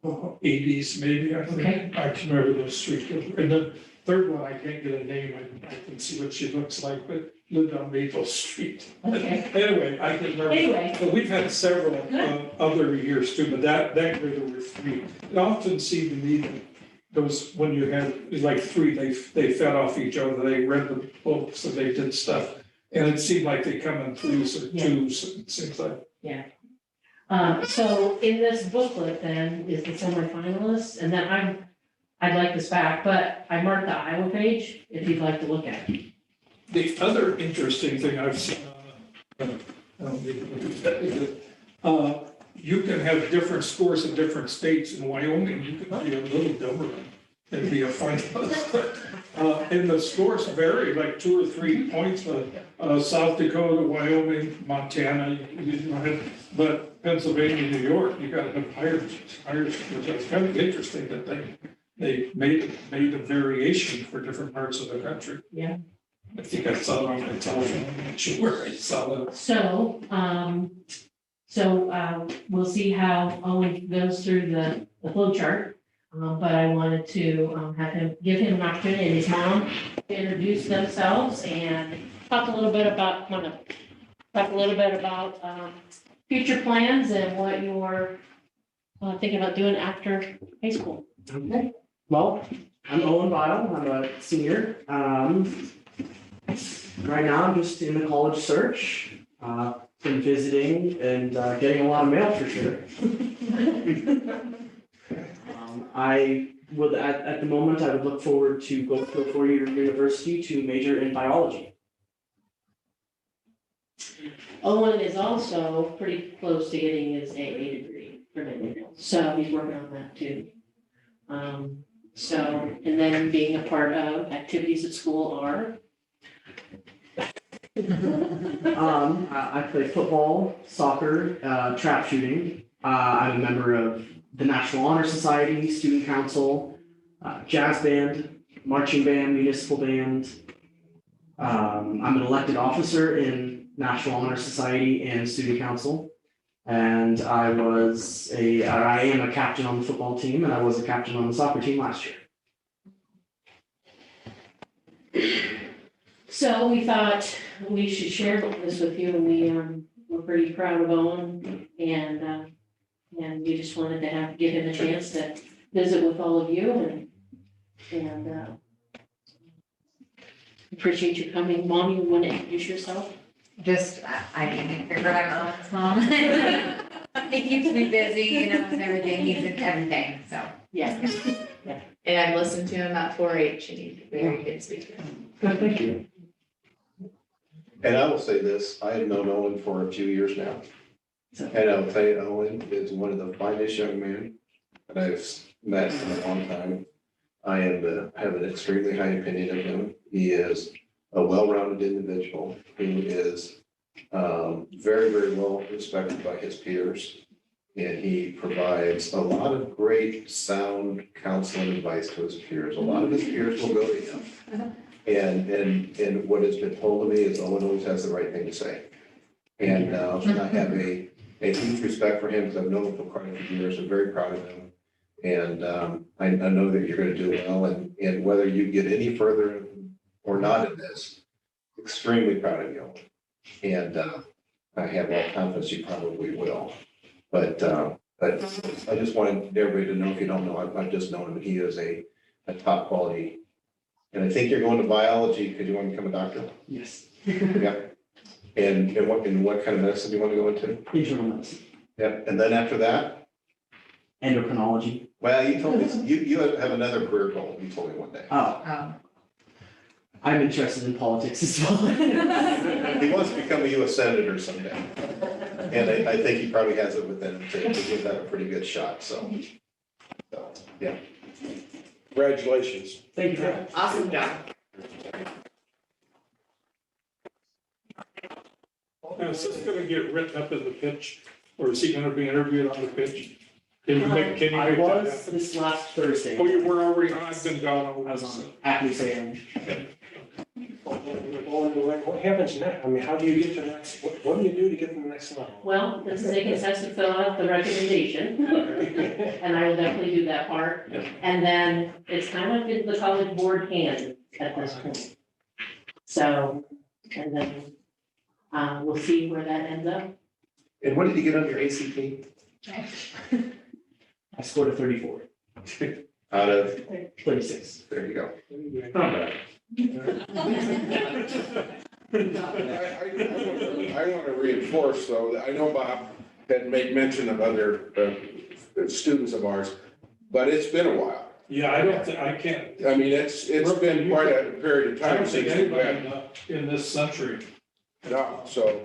80s maybe, I think. Okay. I can remember those street. And the third one, I can't get a name. I can see what she looks like, but lived on Maple Street. Okay. Anyway, I can remember. Anyway. But we've had several Good. other years too, but that year there were 3. It often seemed to me that those, when you had like 3, they fed off each other. They read the books and they did stuff. And it seemed like they come in 3s or Yeah. 2s, it seems like. Yeah. So in this booklet then is the semifinalists, and then I'd like this back, but I marked the Iowa page if you'd like to look at it. The other interesting thing I've seen on, I don't need to look at that, you can have different scores in different states. In Wyoming, you can be a little dumber and be a finalist. And the scores vary, like 2 or 3 points, South Dakota, Wyoming, Montana, you don't have, but Pennsylvania, New York, you gotta have higher scores. It's kind of interesting that they made a variation for different parts of the country. Yeah. I think I saw it on my telephone, I'm not sure where I saw it. So, we'll see how Owen goes through the flow chart. But I wanted to give him an opportunity and his mom to introduce themselves and talk a little bit about future plans and what you're thinking about doing after high school. Okay, well, I'm Owen Bile, I'm a senior. Right now, I'm just in the college search, been visiting and getting a lot of mail for sure. I would, at the moment, I would look forward to go to a 4-year university to major in biology. Owen is also pretty close to getting his AA degree from Centerville, so he's working on that too. And then being a part of activities at school are. I play football, soccer, trap shooting. I'm a member of the National Honor Society, Student Council, jazz band, marching band, municipal band. I'm an elected officer in National Honor Society and Student Council. And I am a captain on the football team, and I was a captain on the soccer team last year. So we thought we should share this with you, and we're pretty proud of Owen, and we just wanted to give him a chance to visit with all of you, and appreciate you coming. Mom, you want to introduce yourself? I didn't figure I'm Owen's mom. He keeps me busy, and everything, he's in everything, so. Yeah. And I've listened to him at 4-H, and he's a very good speaker. Good, thank you. And I will say this, I have known Owen for a few years now. And I'll tell you, Owen is one of the finest young men that I've met in a long time. I have an extremely high opinion of him. He is a well-rounded individual who is very, very well respected by his peers. And he provides a lot of great sound counsel and advice to his peers. A lot of his peers will go to him. And what has been told to me is Owen always has the right thing to say. And I have a huge respect for him because I've known him for quite a few years. I'm very proud of him. And I know that you're gonna do well, and whether you get any further or not in this, extremely proud of you. And I have all confidence you probably will. But I just wanted everybody to know, if you don't know, I've just known him, he is a top quality. And I think you're going to biology because you want to become a doctor. Yes. Yeah. And what kind of medicine do you want to go into? Internal medicine, Yeah, and then after that, endocrinology. well, you told me, you have another career goal, you told me one day. Oh, Oh. I'm interested in politics as well. He wants to become a US Senator someday. And I think he probably has it within him to give that a pretty good shot, so. Yeah. Congratulations. Thank you very much. Awesome job. Now, is this gonna get written up in the pitch, or is he gonna be interviewed on the pitch? Can you make I that was happen? this last Thursday. Oh, you were already, I've been gone all I was this. on Acme Sam. What happens next? I mean, how do you get to the next, what do you do to get to the next level? Well, the SIGIS has to fill out the recommendation, and I will definitely do that part. And then it's kind of in the college board hand at this point. So, and then, we'll see where that ends up. And what did you get on your ACT? I scored a 34, Out of, 36. there you go. Not bad. I want to reinforce though, that I know Bob had made mention of other students of ours, but it's been a while. Yeah, I don't think, I can't, I mean, it's been quite a period of I time don't think since we've anybody had, in this century. no, so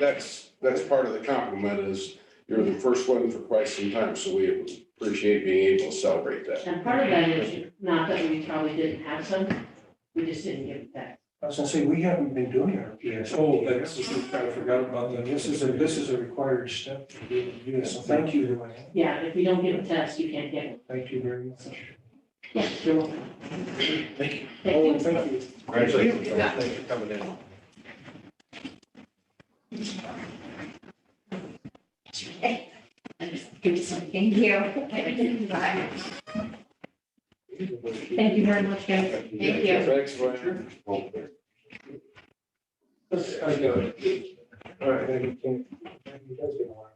that's part of the compliment is you're the first one for quite some time, so we appreciate being able to celebrate that. And part of that is not that we probably didn't have some, we just didn't give it back. I was gonna say, we haven't been doing our PSAT. Oh, that's, I forgot about that. This is a required step to be able to do this, so thank you. Yeah, if we don't give a test, you can't get it. Thank you very much. Yeah, you're welcome. Thank you. Thank Oh, you. thank you. Congratulations, thanks for coming in. Thank you. Bye. Thank you very much, guys. Thank you. Thanks, Brian. I got it. All right, then you can. You guys get along.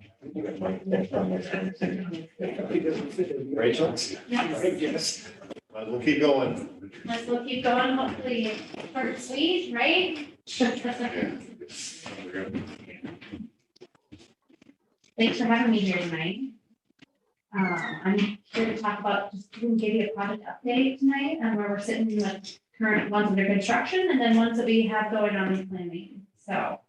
Rachel? Yes. We'll keep going. We'll keep going, hopefully, short, sweet, right? Thanks for having me here tonight. I'm here to talk about, just give you a project update tonight, where we're sitting with current ones under construction, and then ones that we have going on in planning, so.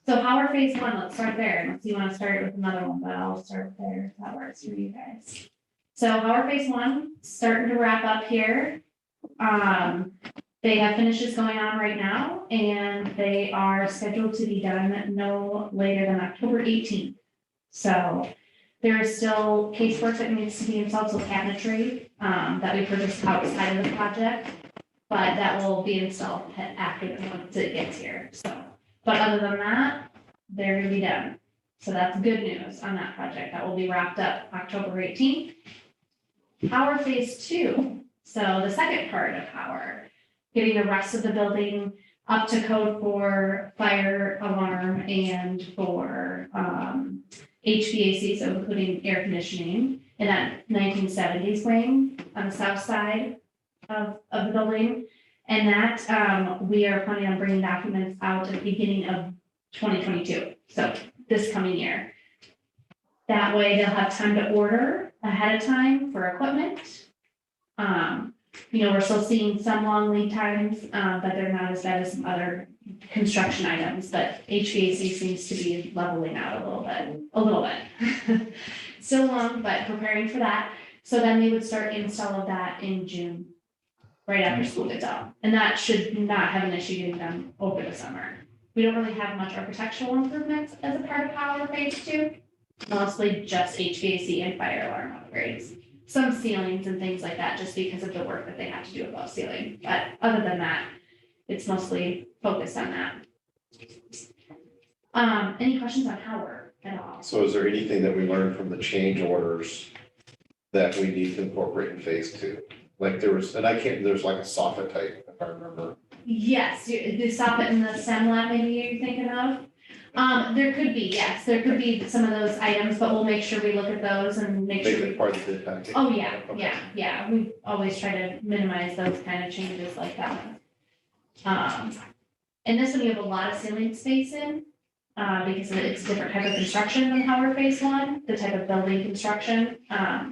So Howard phase one, let's start there, unless you wanna start with another one, but I'll start there, if that works for you guys. So Howard phase one, starting to wrap up here. They have finishes going on right now, and they are scheduled to be done no later than October 18th. So there is still casework that needs to be installed, so cabinetry, that we purchased outside of the project. But that will be installed after, once it gets here, so. But other than that, they're gonna be done. So that's good news on that project. That will be wrapped up October 18th. Power phase two, so the second part of power, getting the rest of the building up to code for fire alarm and for HVAC, so including air conditioning in that 1970s wing on the south side of the building. And that we are planning on bringing documents out at the beginning of 2022, so this coming year. That way they'll have time to order ahead of time for equipment. We're still seeing some long lead times, but they're not as bad as some other construction items, but HVAC seems to be leveling out a little bit. Still long, but preparing for that. So then they would start install of that in June, right after school gets out. And that should not have an issue getting done over the summer. We don't really have much architectural improvements as a part of Power Phase 2, mostly just HVAC and fire alarm upgrades. Some ceilings and things like that, just because of the work that they have to do above ceiling. But other than that, it's mostly focused on that. Any questions on Howard? at all. So is there anything that we learned from the change orders that we need to incorporate in phase two? Like there was, and I can't, there's like a soffit type, if I remember. Yes, the soffit in the STEM lab maybe you're thinking of? There could be, yes, there could be some of those items, but we'll make sure we look at those and make Make sure. it part of the bid package. Oh, yeah, Okay. yeah, we always try to minimize those kind of changes like that. And this one you have a lot of ceiling space in, because it's a different type of construction than Howard Phase One, the type of building construction.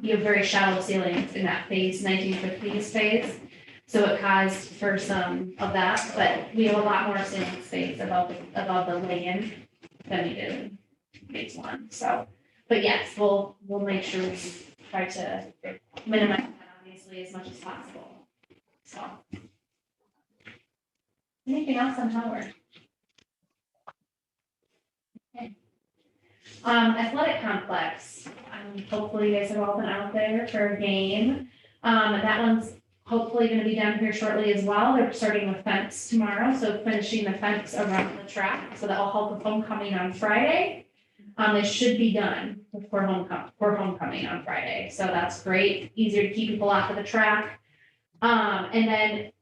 You have very shallow ceilings in that phase, 1950s phase. So it caused for some of that, but we have a lot more ceiling space above the lay-in than we do in Phase One, so. But yes, we'll make sure we try to minimize that obviously as much as possible, so. Anything else on Howard? Okay. Athletic complex, hopefully you guys have all been out there for a game. That one's hopefully gonna be done here shortly as well. They're starting with fence tomorrow, so finishing the fence around the track, so that will help with homecoming on Friday. They should be done before homecoming on Friday, so that's great, easier to keep people off of the track. And then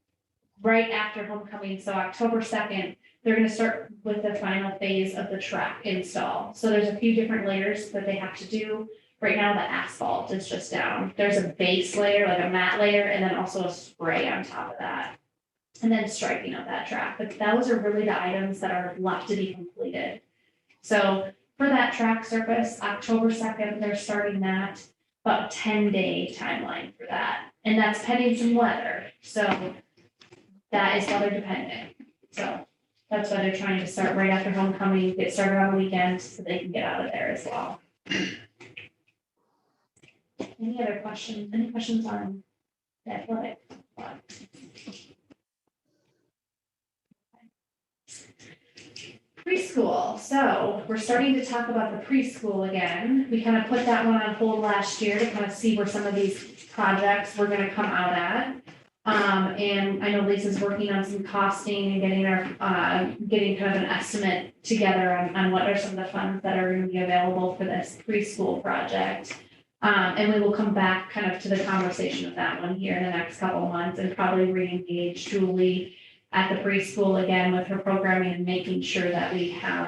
right after homecoming, so October 2nd, they're gonna start with the final phase of the track install. So there's a few different layers that they have to do. Right now, the asphalt is just down. There's a base layer, like a mat layer, and then also a spray on top of that. And then striping of that track. But those are really the items that are left to be completed. So for that track surface, October 2nd, they're starting that, about 10-day timeline for that. And that's pending some weather. So that is weather dependent. So that's why they're trying to start right after homecoming, get started on the weekend so they can get out of there as well. Any other questions? Any questions on the athletic? Preschool, so we're starting to talk about the preschool again. We kind of put that one on hold last year to kind of see where some of these projects were gonna come out at. And I know Lisa's working on some costing and getting kind of an estimate together on what are some of the funds that are gonna be available for this preschool project. And we will come back kind of to the conversation of that one here in the next couple of months and probably re-engage Julie at the preschool again with her programming and making sure that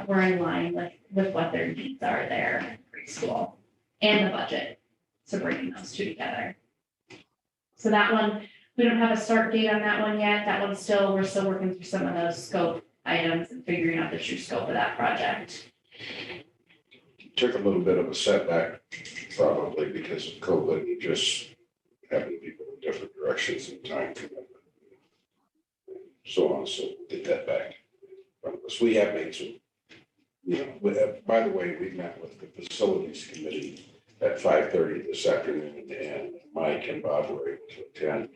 we're in line with what their needs are there in preschool and the budget. So bringing those two together. So that one, we don't have a start date on that one yet. That one's we're still working through some of those scope items and figuring out the true scope of that project. Took a little bit of a setback, probably because of COVID, and just having people in different directions in time commitment. So on, so we'll get that back. So we have made some, by the way, we met with the facilities committee at 5:30 this afternoon, and Mike and Bob were able to attend.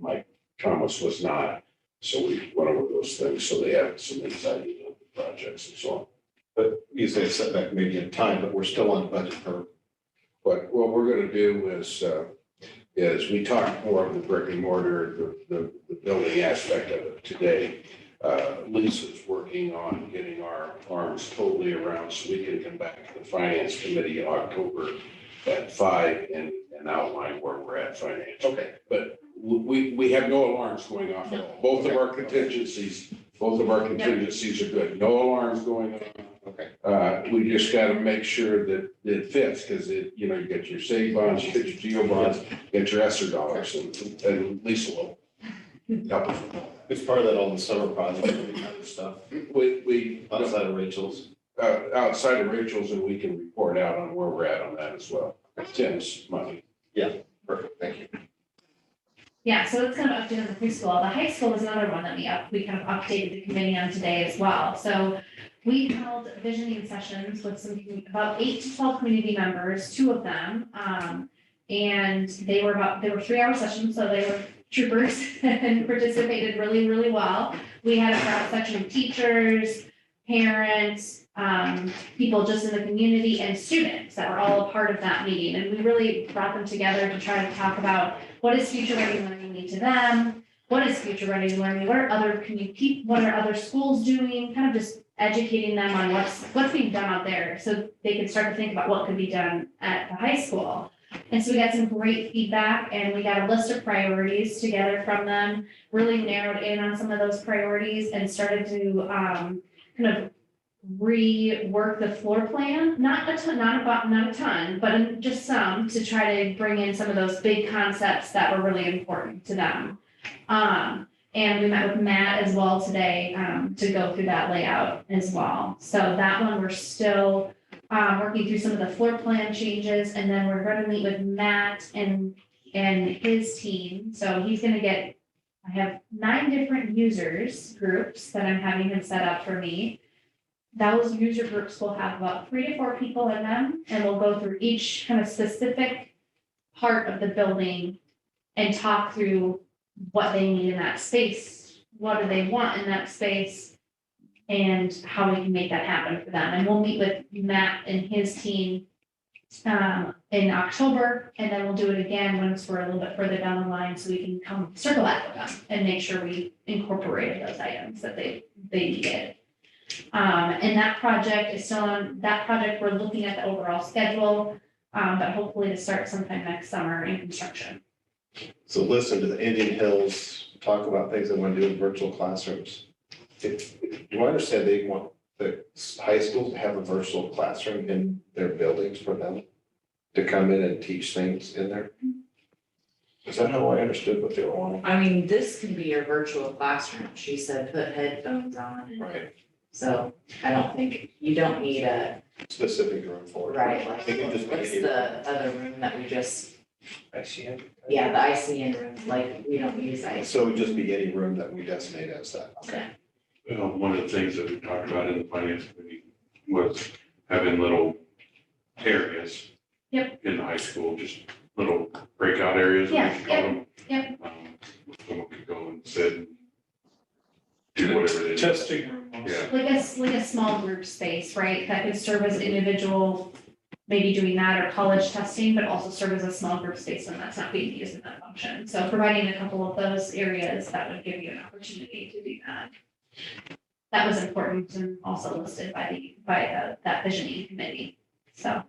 Mike Thomas was not, so we went over those things, so they have some insight into the projects and so on. But you say a setback maybe in time, but we're still on budget for. But what we're gonna do is we talk more of the brick and mortar, the building aspect of it today. Lisa's working on getting our arms totally around so we can come back to the finance committee in October at 5 and outline where we're at financially. Okay. But we have no alarms going off at all. Both of our contingencies are good. No alarms going on. Okay. We just gotta make sure that it fits, because you get your save bonds, you get your geo bonds, you get your ESSER dollars, and Lisa will help us with all It's part of that all the summer project kind of stuff that. We, outside of Rachel's. outside of Rachel's, and we can report out on where we're at on that as well. Tim's money. Perfect, thank you. Yeah, so it's kind of updated on the preschool. The high school is another one that we kind of updated the committee on today as well. So we held visioning sessions with about 8 to 12 community members, 2 of them. And they were 3-hour sessions, so they were troopers and participated really, really well. We had a cross section of teachers, parents, people just in the community, and students that were all a part of that meeting. And we really brought them together to try to talk about what is future ready learning mean to them? What is future ready learning? What are other schools doing? Kind of just educating them on what's being done out there, so they can start to think about what could be done at the high school. And so we got some great feedback, and we got a list of priorities together from them, really narrowed in on some of those priorities and started to kind of rework the floor plan, not a ton, but just some, to try to bring in some of those big concepts that were really important to them. And we met with Matt as well today to go through that layout as well. So that one, we're still working through some of the floor plan changes, and then we're going to meet with Matt and his team. So he's going to I have 9 different users groups that I'm having him set up for me. Those user groups will have about 3 to 4 people in them, and we'll go through each kind of specific part of the building and talk through what they need in that space, what do they want in that space, and how we can make that happen for them. And we'll meet with Matt and his team in October, and then we'll do it again once we're a little bit further down the line, so we can come circle back with them and make sure we incorporated those items that they needed. And that project is still on, we're looking at the overall schedule, but hopefully to start sometime next summer in construction. So listen to the Indian Hills, talk about things they want to do in virtual classrooms. Do I understand they want the high schools to have a virtual classroom in their buildings for them to come in and teach things in there? Is that how I understood what they were wanting? I mean, this can be your virtual classroom. She said, put headphones on. Right, So I don't think, you don't need a, specific room for it. right, like, It can just be what's any- the other room that we just, I see it. yeah, the ICN room, like, we don't use ICN. So it would just be any room that we designate as that. Okay. One of the things that we talked about in the finance committee was having little areas. Yep. In the high school, just little breakout areas. Yeah, we should call them. yep. Someone could go and sit and do whatever they. Testing room. Yeah. Like a small group space, right, that could serve as individual, maybe doing that or college testing, but also serve as a small group space when that's not being used in that function. So providing a couple of those areas, that would give you an opportunity to do that. That was important and also listed by that visioning committee, so.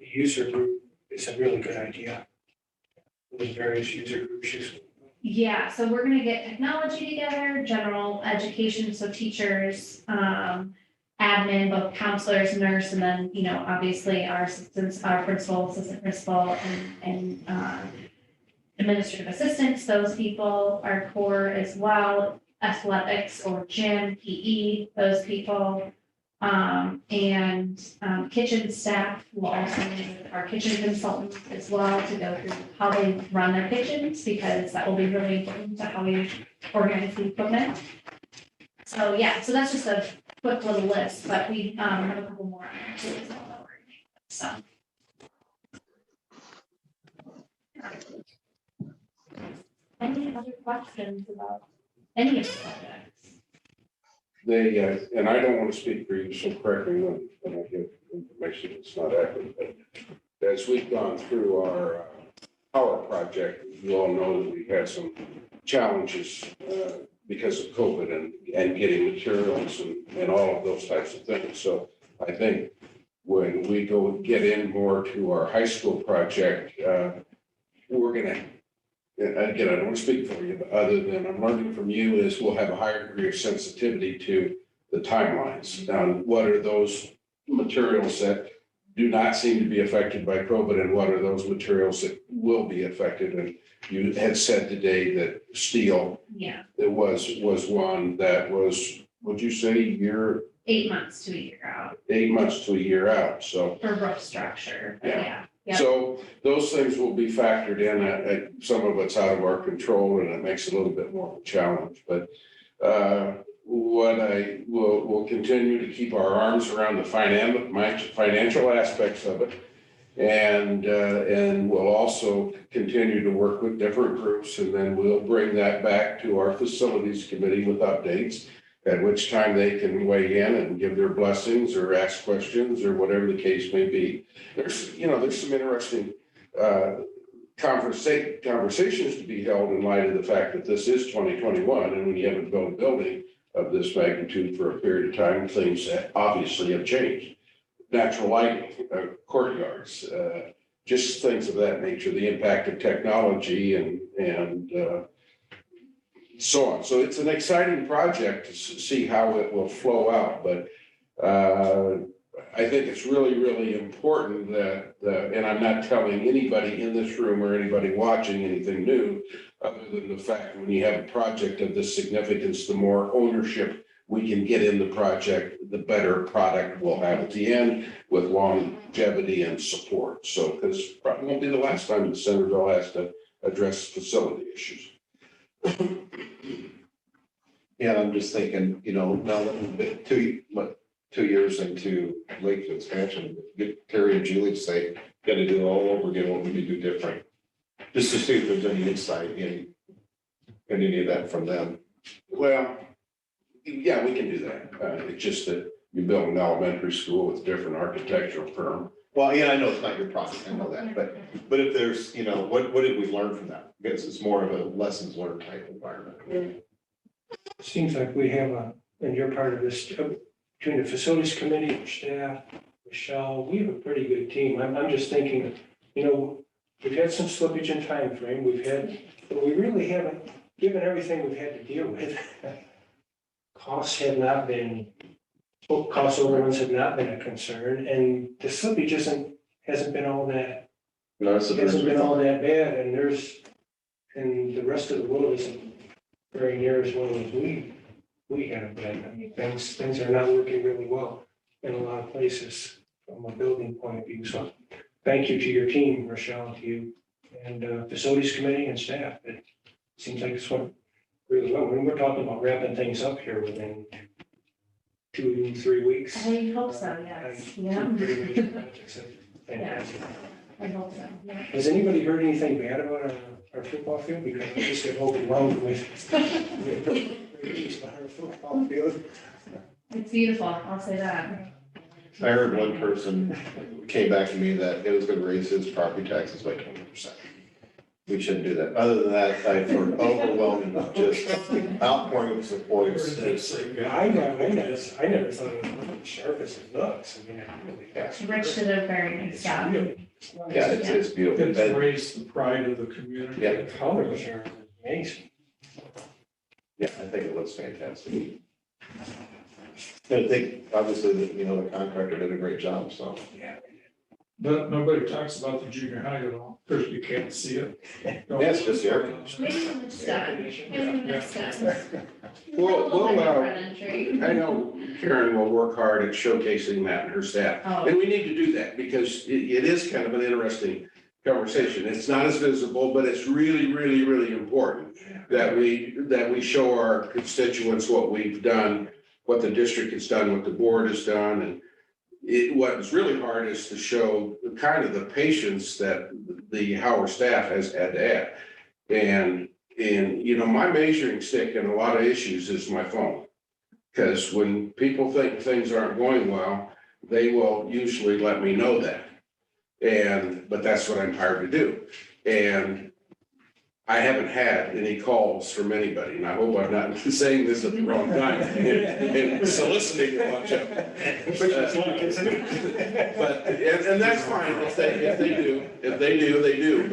The user group is a really good idea. With various user groups. Yeah, so we're gonna get technology together, general education, so teachers, admin, both counselors, nurse, and then, obviously our assistants, our principal, assistant principal, and administrative assistants, those people are core as well, athletics or gym, PE, those people. And kitchen staff will also meet with our kitchen consultants as well to go through how they run their kitchens, because that will be really important to how we organize the equipment. So yeah, so that's just a quick little list, but we have a couple more on there too as well that we're gonna make, so. Any other questions about any of the projects? They, and I don't want to speak for you, so correct me when I give information that's not accurate, but as we've gone through our power project, you all know that we had some challenges because of COVID and getting materials and all of those types of things. So I think when we go get in more to our high school project, we're gonna, and again, I don't want to speak for you, but other than I'm learning from you is we'll have a higher degree of sensitivity to the timelines. What are those materials that do not seem to be affected by COVID, and what are those materials that will be affected? And you had said today that steel, Yeah, it was one that was, would you say 8 months to a year out 8 months to a year out, so. for roof structure, but yeah. Yep. So those things will be factored in. Some of it's out of our control and it makes it a little bit more of a challenge. But what I will continue to keep our arms around the financial aspects of it. And we'll also continue to work with different groups, and then we'll bring that back to our facilities committee with updates, at which time they can weigh in and give their blessings or ask questions or whatever the case may be. There's some interesting conversations to be held in light of the fact that this is 2021, and when you haven't built a building, of this magnitude for a period of time, things that obviously have changed. Natural lighting, courtyards, just things of that nature, the impact of technology and so on. So it's an exciting project to see how it will flow out, but I think it's really, really important that, and I'm not telling anybody in this room or anybody watching anything new, other than the fact when you have a project of this significance, the more ownership we can get in the project, the better product we'll have at the end with longevity and support. So, because probably won't be the last time that Centerville has to address facility issues. Yeah, I'm just thinking, now that we've been 2 years into Lakeville expansion, get Terry and Julie to say, got to do it all over again, what we could do different. Just to see if there's any insight in any of that from them. Well, yeah, we can do that. It's just that you build an elementary school with different architectural firm. Well, yeah, I know it's not your project, I know that, but if there's, what did we learn from that? Because it's more of a lessons learned type environment. Seems like we have and you're part of this, between the facilities committee, staff, Michelle, we have a pretty good team. I'm just thinking, we've had some slippage in time frame. But we really haven't, given everything we've had to deal with. Cost overruns have not been a concern, and the slippage hasn't been all that, bad, and the rest of the world isn't very near as well as we have been. I mean, things are not working really well in a lot of places from a building point of view. So thank you to your team, Rochelle, to you, and facilities committee and staff. It seems like it's went really well. We're talking about wrapping things up here within 2 to 3 weeks. I hope so, yes, yeah. Pretty major projects. Fantastic. I hope so, yeah. Has anybody heard anything bad about our football field? Because I just get overwhelmed with our football field. It's beautiful, I'll say that. I heard one person came back to me that it was gonna raise his property taxes by 20%. We shouldn't do that. Other than that, I've heard overwhelming, just outpouring of support. I never thought it was as sharp as it looks. I mean, it really has. Rich did a very nice job. Yeah, it's beautiful. It's raised the pride of the community. Yeah. The colors are amazing. Yeah, I think it looks fantastic. I think obviously that, the contractor did a great job, so. Yeah. But nobody talks about the junior high at all, because you can't see it. Yeah, it's just the air conditioning. Maybe when it's done, maybe when it's done. I know Karen will work hard at showcasing that and her staff. Oh. And we need to do that because it is kind of an interesting conversation. It's not as visible, but it's really, really, really important that we show our constituents what we've done, what the district has done, what the board has done. And what's really hard is to show kind of the patience that the Howard staff has had to add. And my measuring stick in a lot of issues is my phone. Because when people think things aren't going well, they will usually let me know that. But that's what I'm hired to do. And I haven't had any calls from anybody, and I hope I'm not saying this at the wrong time and soliciting a bunch of them. But, and that's fine if they do,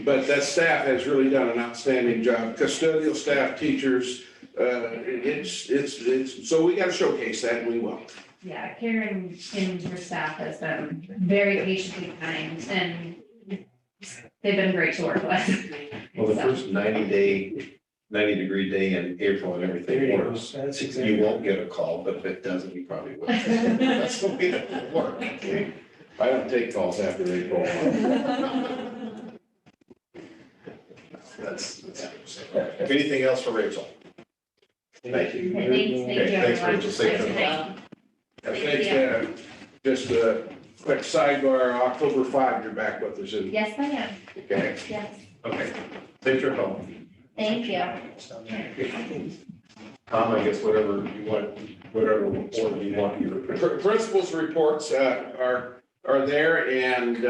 but that staff has really done an outstanding job, custodial staff, teachers, it's, so we gotta showcase that, and we will. Yeah, Karen and her staff has been very patiently kind, and they've been great to work with. Well, the first 90-degree day in April and everything works. That's exactly. You won't get a call, but if it doesn't, you probably will. That's the way it will work. I don't take calls after April. That's anything else for Rachel? Thank you. Thank you, Okay, thanks, everyone. Rachel. Safe Have a travel. good night. Thanks, Dan. Just a quick sidebar, October 5, you're back with us, isn't you? Yes, I am, Okay, yes, Okay, safe trip home. thank you. Tom, I guess whatever order you want your. Principals reports are there, and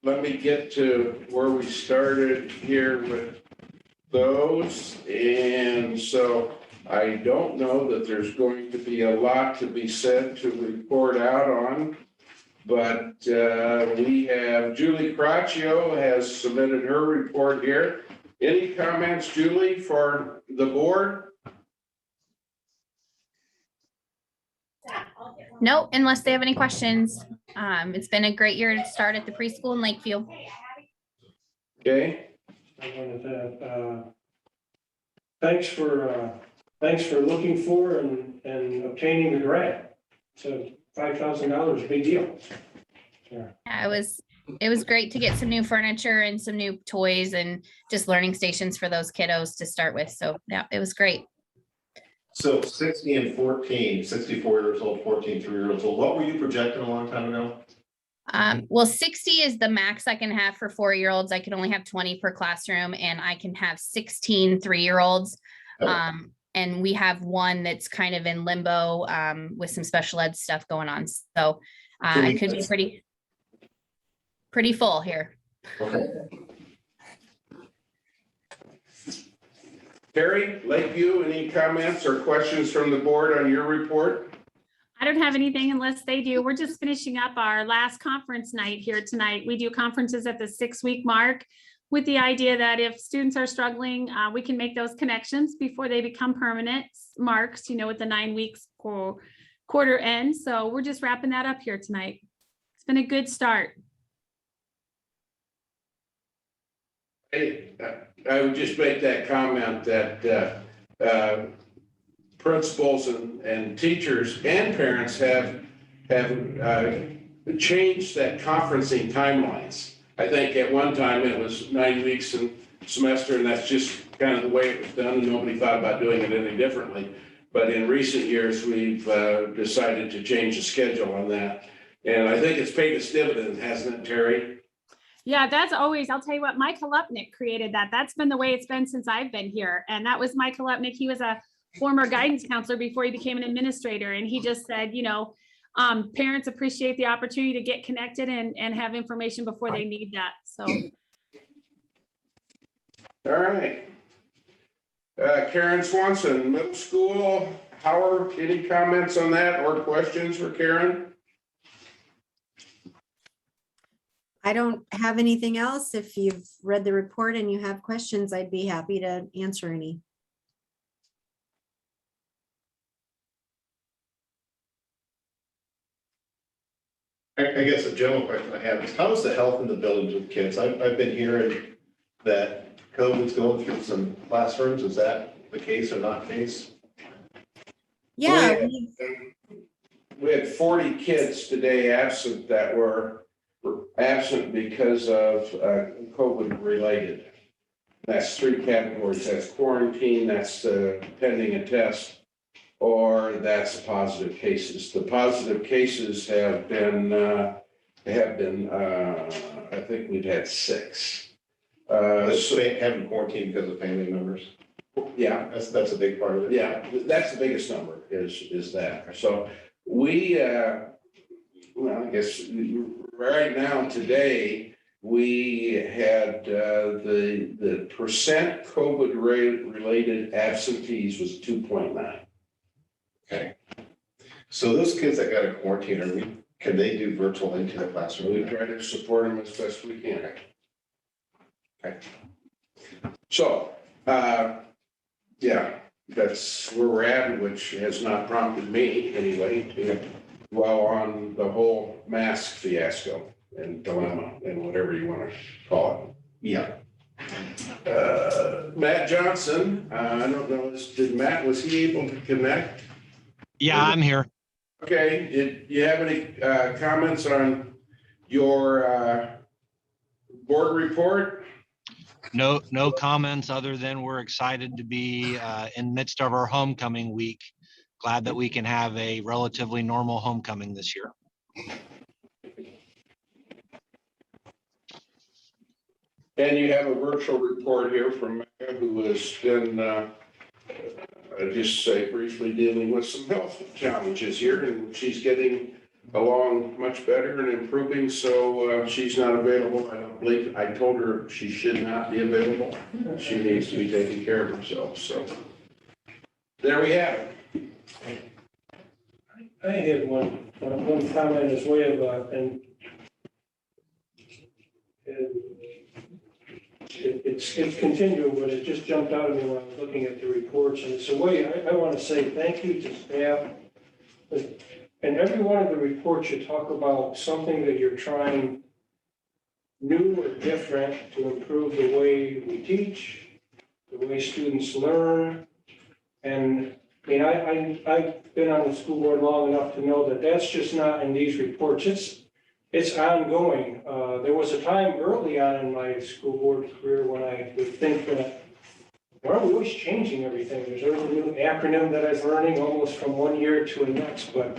let me get to where we started here with those. And so I don't know that there's going to be a lot to be said to report out on. But we have Julie Craccio has submitted her report here. Any comments, Julie, for the board? No, unless they have any questions. It's been a great year to start at the preschool in Lakeview. Okay, I wanted to, thanks for looking for and obtaining the grant. So $5,000, a big deal. Yeah, it was great to get some new furniture and some new toys and just learning stations for those kiddos to start with. So yeah, it was great. So 60 and 14, 64 years old, 14, 3-year-olds old. What were you projecting a long time ago? Well, 60 is the max I can have for 4-year-olds. I can only have 20 per classroom, and I can have 16 3-year-olds. And we have one that's kind of in limbo with some special ed stuff going on. So it could be pretty full here. Okay. Terry, Lakeview, any comments or questions from the board on your report? I don't have anything unless they do. We're just finishing up our last conference night here tonight. We do conferences at the 6-week mark with the idea that if students are struggling, we can make those connections before they become permanent marks, with the 9 weeks quarter end. So we're just wrapping that up here tonight. It's been a good start. Hey, I would just make that comment that principals and teachers and parents have changed that conferencing timelines. I think at one time it was 9 weeks and semester, and that's just kind of the way it was done, and nobody thought about doing it any differently. But in recent years, we've decided to change the schedule on that. And I think it's paid its dividend, hasn't it, Terry? Yeah, that's always, I'll tell you what, Mike Halupnik created that. That's been the way it's been since I've been here. And that was Mike Halupnik. He was a former guidance counselor before he became an administrator. And he just said, parents appreciate the opportunity to get connected and have information before they need that. So. All right. Karen Swanson, middle school, Howard, any comments on that or questions for Karen? I don't have anything else. If you've read the report and you have questions, I'd be happy to answer any. I guess a general question I have is, how is the health in the buildings with kids? I've been hearing that COVID's going through some classrooms. Is that the case or not the case? Yeah. We had 40 kids today absent that were absent because of COVID related. That's 3 categories. That's quarantine, that's pending a test, or that's positive cases. The positive cases have been, I think we've had 6. Having quarantine because of family members. Yeah, that's a big part of it. Yeah, that's the biggest number is that. So we, well, I guess right now today, we had the percent COVID related absentees was 2.9. Okay. So those kids that got a quarantine, can they do virtual into the classroom? We try to support them as best we can. Okay. So, yeah, that's where we're at, which has not prompted me anyway to dwell on the whole mask fiasco and dilemma and whatever you want to call it. Yeah. Matt Johnson, I don't know, was he able to connect? Yeah, I'm here. Okay, did you have any comments on your board report? No comments other than we're excited to be in the midst of our homecoming week. Glad that we can have a relatively normal homecoming this year. And you have a virtual report here from Mecca, who has been, just say briefly dealing with some health challenges here, and she's getting along much better and improving. So she's not available. I don't believe, I told her she should not be available. She needs to be taking care of herself. So there we have it. I had one comment as way of, and it's continual, but it just jumped out at me when I was looking at the reports, and it's a way, I want to say thank you to staff. In every one of the reports, you talk about something that you're trying new or different to improve the way we teach, the way students learn. And I mean, I've been on the school board long enough to know that that's just not in these reports. It's ongoing. There was a time early on in my school board career when I would think that, why are we always changing everything? There's always a new acronym that I was learning almost from one year to the next, but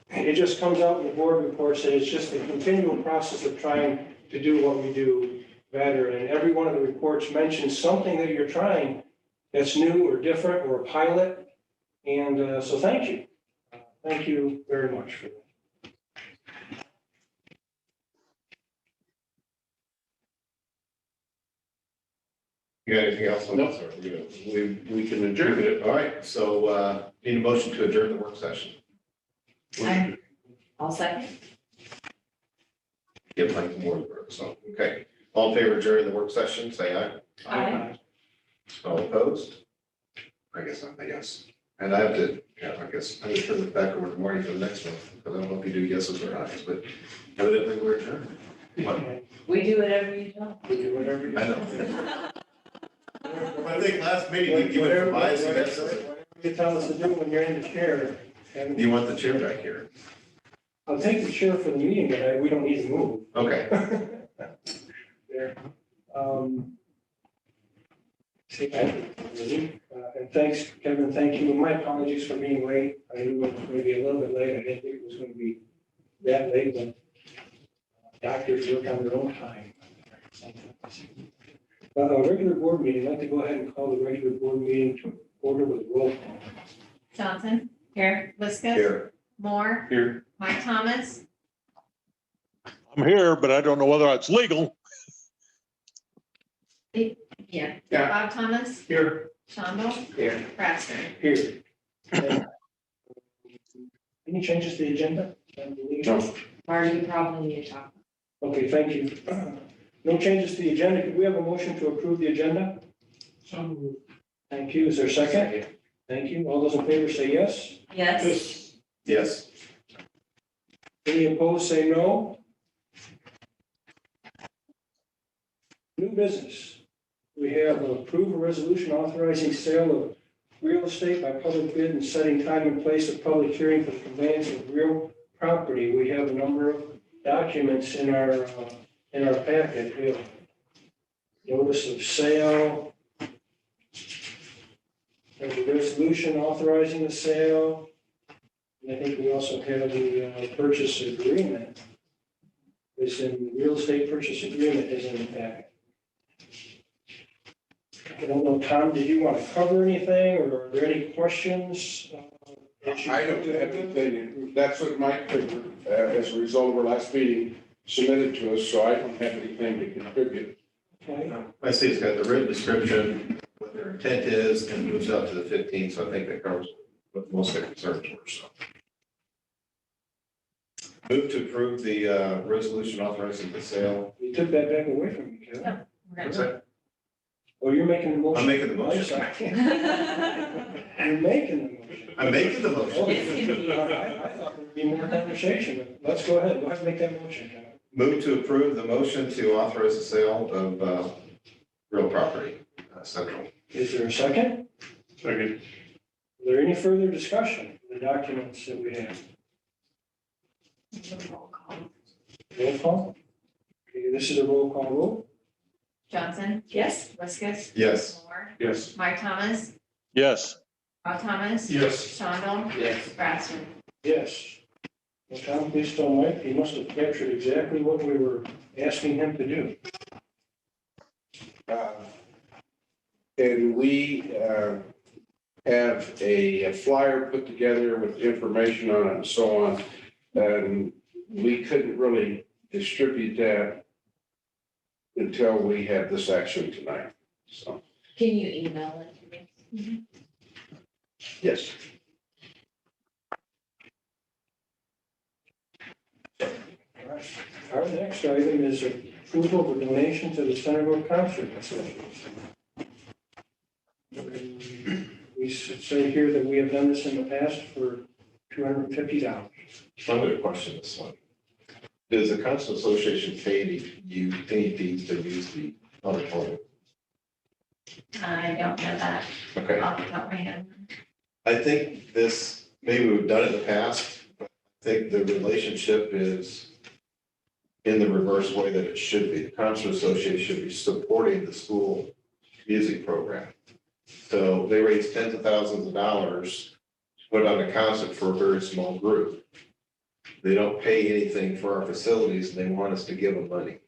it just comes out in the board reports that it's just a continual process of trying to do what we do better. And every one of the reports mentions something that you're trying that's new or different or a pilot. And so thank you. Thank you very much for that. You got anything else on this? Or We can adjourn it. all right, so need a motion to adjourn the work session. I'll second. Give like more, so, okay. All in favor of adjourning the work session, say aye. Aye. All opposed? I guess I'm a yes. And I have to, yeah, I guess I'm gonna turn it back over to Marty for the next one, because I don't know if you do yeses or ayes, but evidently we're adjourned. What? We do whatever you tell. We do whatever you. I know. I think last meeting you went from ayes to yeses. Whatever you tell us to do when you're in the chair. And You want the chair back here? I'll take the chair for the meeting, but we don't need to move. Okay. There. And thanks, Kevin, thank you. My apologies for being late. I knew it was going to be a little bit late. I didn't think it was going to be that late, but doctors work on their own time. A regular board meeting, I'd like to go ahead and call the regular board meeting to order with roll call. Johnson, here, Liscus, Here. Moore, Here. Mike Thomas, I'm here, but I don't know whether it's legal. yeah, Yeah. Bob Thomas, Here. Shondell, Here. Craftsman. Here. Any changes to the agenda? No. Marty, you probably need to talk. Okay, thank you. No changes to the agenda. Could we have a motion to approve the agenda? Thank you. Is there a second? Thank you. All those in favor say yes. Yes. Yes. Any opposed, say no. New business. We have approved a resolution authorizing sale of real estate by public bid and setting time and place of public hearing for the conveyance of real property. We have a number of documents in our packet. We have notice of sale. There's a resolution authorizing the sale. And I think we also have the purchase agreement. It's in real estate purchase agreement is in the packet. I don't know, Tom, did you want to cover anything or are there any questions? I don't have anything. That's what Mike figured, as a result of our last meeting submitted to us, so I don't have anything to contribute. Okay. I see it's got the written description, what their intent is, and moves out to the 15th, so I think that covers what most of their concerns were, so. Move to approve the resolution authorizing the sale. You took that back away from me, Kevin. What's that? Oh, you're making the motion. I'm making the I'm motion. sorry. You're making the motion. I'm making the Oh, motion. I thought there'd be more conversation, but let's go ahead. Go ahead and make that motion, Kevin. Move to approve the motion to authorize the sale of real property, Central. Is there a second? Second. Is there any further discussion of the documents that we have? Roll call. Roll call? Okay, this is a roll call vote. Johnson, Yes. Liscus, Yes. Moore, Yes. Mike Thomas, Yes. Bob Thomas. Yes. Shondell. Yes. Craftsman. Yes. Well, Tom, please tell Mike, he must have captured exactly what we were asking him to do. And we have a flyer put together with information on it and so on. And we couldn't really distribute that until we had this action tonight, so. Can you email it to me? Yes. Our next item is approval of a donation to the Centerville Concert Association. We should say here that we have done this in the past for $250. So I'm going to question this one. Does the Council Association pay any fees to use the auditorium? I don't know that Okay. off the top of my head. I think this, maybe we've done it in the past, but I think the relationship is in the reverse way that it should be. The Concert Association should be supporting the school music program. So they raise tens of thousands of dollars to put on a concert for a very small group. They don't pay anything for our facilities and they want us to give them money.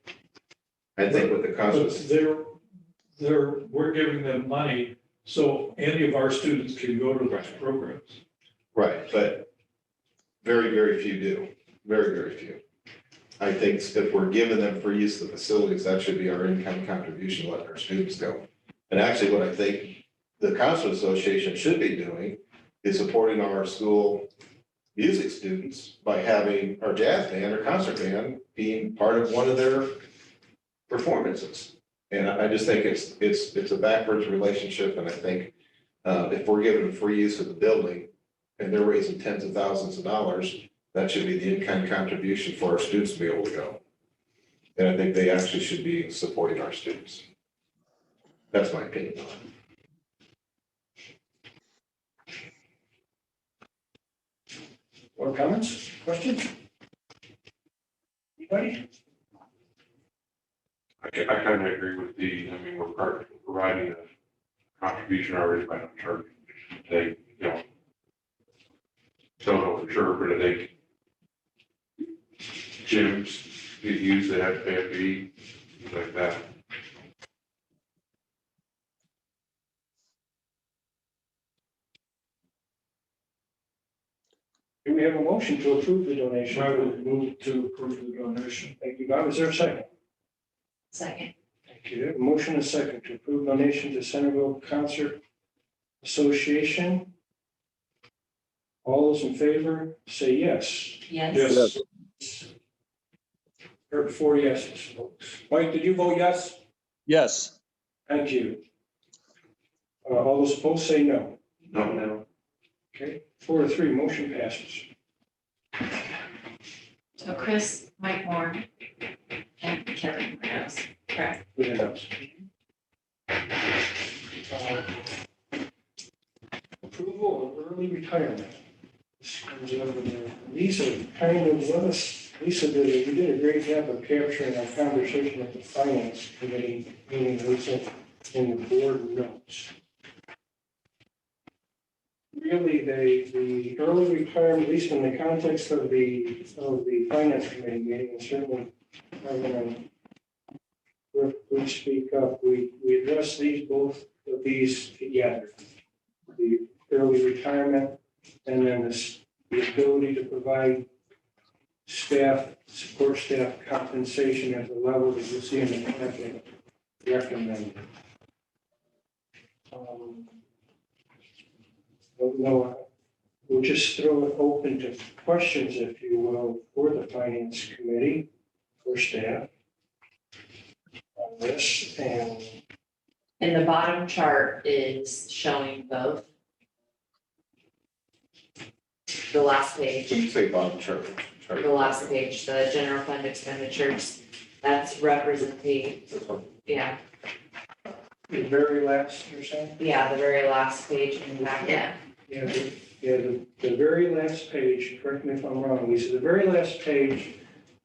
I think with the concert. We're giving them money so any of our students can go to those programs. Right, but very, very few do, very, very few. I think if we're giving them free use of the facilities, that should be our in-kind contribution, letting our students go. And actually, what I think the Concert Association should be doing is supporting our school music students by having our jazz band or concert band being part of one of their performances. And I just think it's a backwards relationship, and I think if we're giving them free use of the building and they're raising tens of thousands of dollars, that should be the in-kind contribution for our students to be able to go. And I think they actually should be supporting our students. That's my opinion on it. More comments, questions? Anybody? I kind of agree with Dee. I mean, we're providing a contribution already by not charging. They, don't know for sure, but I think gyms get used, they have to pay a fee, things like that. Do we have a motion to approve the donation? I would move to approve the donation. Thank you, Bob. Is there a second? Second. Thank you. A motion and a second to approve donation to Centerville Concert Association. All those in favor, say yes. Yes. Heard 4 yeses, folks. Mike, did you vote yes? Yes. Thank you. All those opposed say no. No. Okay, 4-3, motion passes. So Chris, Mike Moore, and Kevin Rose, correct? Yes. Approval of early retirement. This comes over there. Lisa kind of let us, Lisa we did a great job of capturing our conversation with the finance committee, meaning Lisa in the board notes. Really, the early retirement, at least in the context of the finance committee meeting, and certainly I'm going to we speak up, we address both of these together. The early retirement and then the ability to provide support staff compensation at the level that you see in the packet recommended. No, we'll just throw it open to questions, if you will, for the finance committee, for staff on this. And the bottom chart is showing both. The last page, When you say bottom chart. the last page, the general fund expenditures, that's representing, yeah, The very last, you're saying? yeah, the very last page in the packet. Yeah, the very last page, correct me if I'm wrong, Lisa, the very last page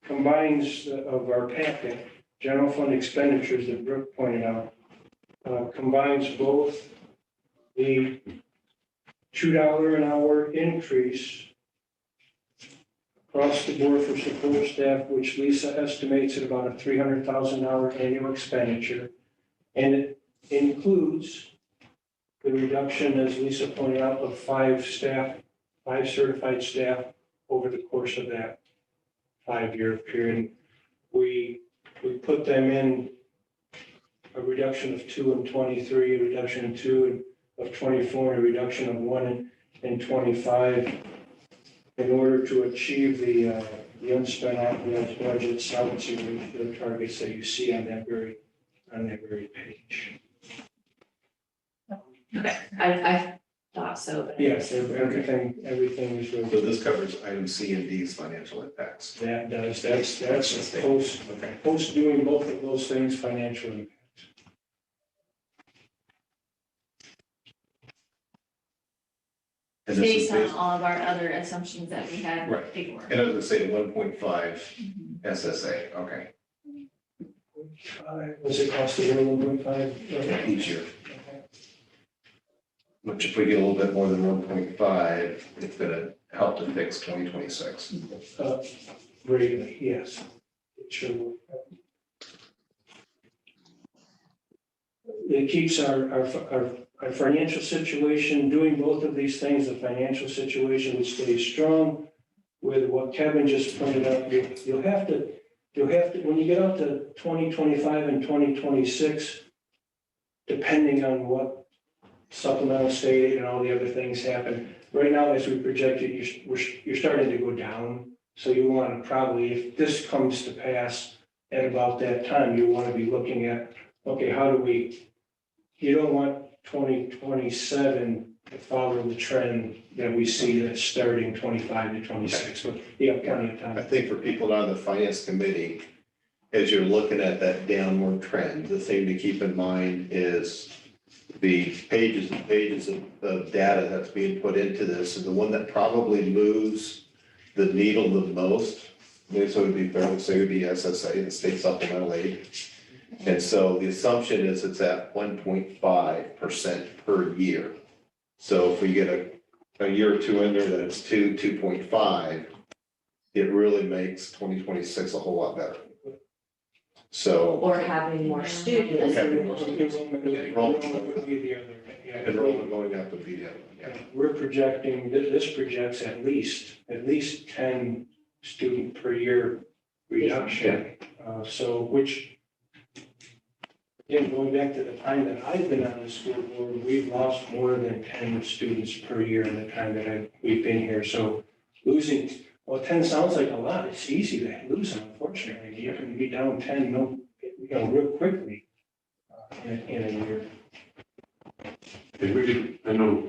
combines of our packet, general fund expenditures that Brooke pointed out, combines both the $2 an hour increase across the board for support staff, which Lisa estimates at about a $300,000 annual expenditure. And it includes the reduction, as Lisa pointed out, of 5 certified staff over the course of that 5-year period. We put them in a reduction of 2 in 23, a reduction in 2 in of 24 and a reduction of 1 in 25 in order to achieve the unspent authorized budget solvency ratio targets that you see on that very page. Okay, I thought so, but. Yes, everything is So really, this covers item C and D's financial impacts. that does, that's post doing both of those things financially. And this is Based on based, all of our other assumptions that we had Right. before. and I was gonna say 1.5 SSA, okay, Was it cost of 1.5? each year. Which if we get a little bit more than 1.5, it's gonna help to fix 2026. Greatly, yes. It sure will. It keeps our financial situation, doing both of these things, the financial situation would stay strong. With what Kevin just pointed out, you'll have to, when you get out to 2025 and 2026, depending on what supplemental state aid and all the other things happen. Right now, as we projected, you're starting to go down. So you want to probably, if this comes to pass at about that time, you want to be looking at, okay, how do we, you don't want 2027 to follow the trend that we see that's starting 25 to 26, but you have plenty of I time. think for people on the finance committee, as you're looking at that downward trend, the thing to keep in mind is the pages and pages of data that's being put into this, and the one that probably moves the needle the most, so it would be fair to say would be SSA, the state supplemental aid. And so the assumption is it's at 1.5% per year. So if we get a year or two in there that it's 2.5, it really makes 2026 a whole lot better. So. Or having more students. Enrollment going up would be the other one, yeah. We're projecting, this projects at least 10 student per year reduction. So which, again, going back to the time that I've been on the school board, we've lost more than 10 students per year in the time that we've been here. So losing, well, 10 sounds like a lot. It's easy to lose them, unfortunately. You can be down 10, real quickly in a year. If we could, I know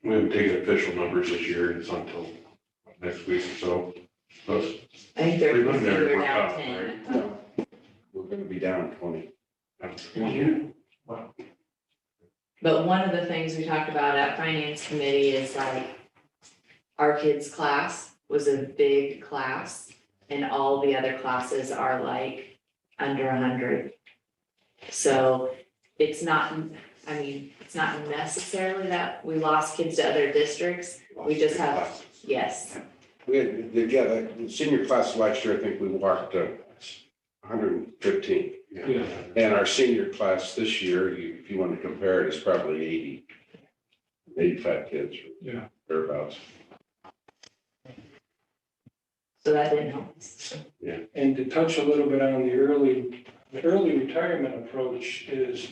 we haven't taken official numbers this year, it's not until next week or so. But I think they're preliminary work down out, 10. right? We're gonna be down 20. But one of the things we talked about at finance committee is like, our kids' class was a big class and all the other classes are like under 100. So it's not, I mean, it's not necessarily that we lost kids to other districts. We just have, yes. We had, the senior class last year, I think we walked 115. Yeah. And our senior class this year, if you want to compare it, is probably 85 kids. Yeah. Thereabouts. So that didn't help us. And to touch a little bit on the early retirement approach is,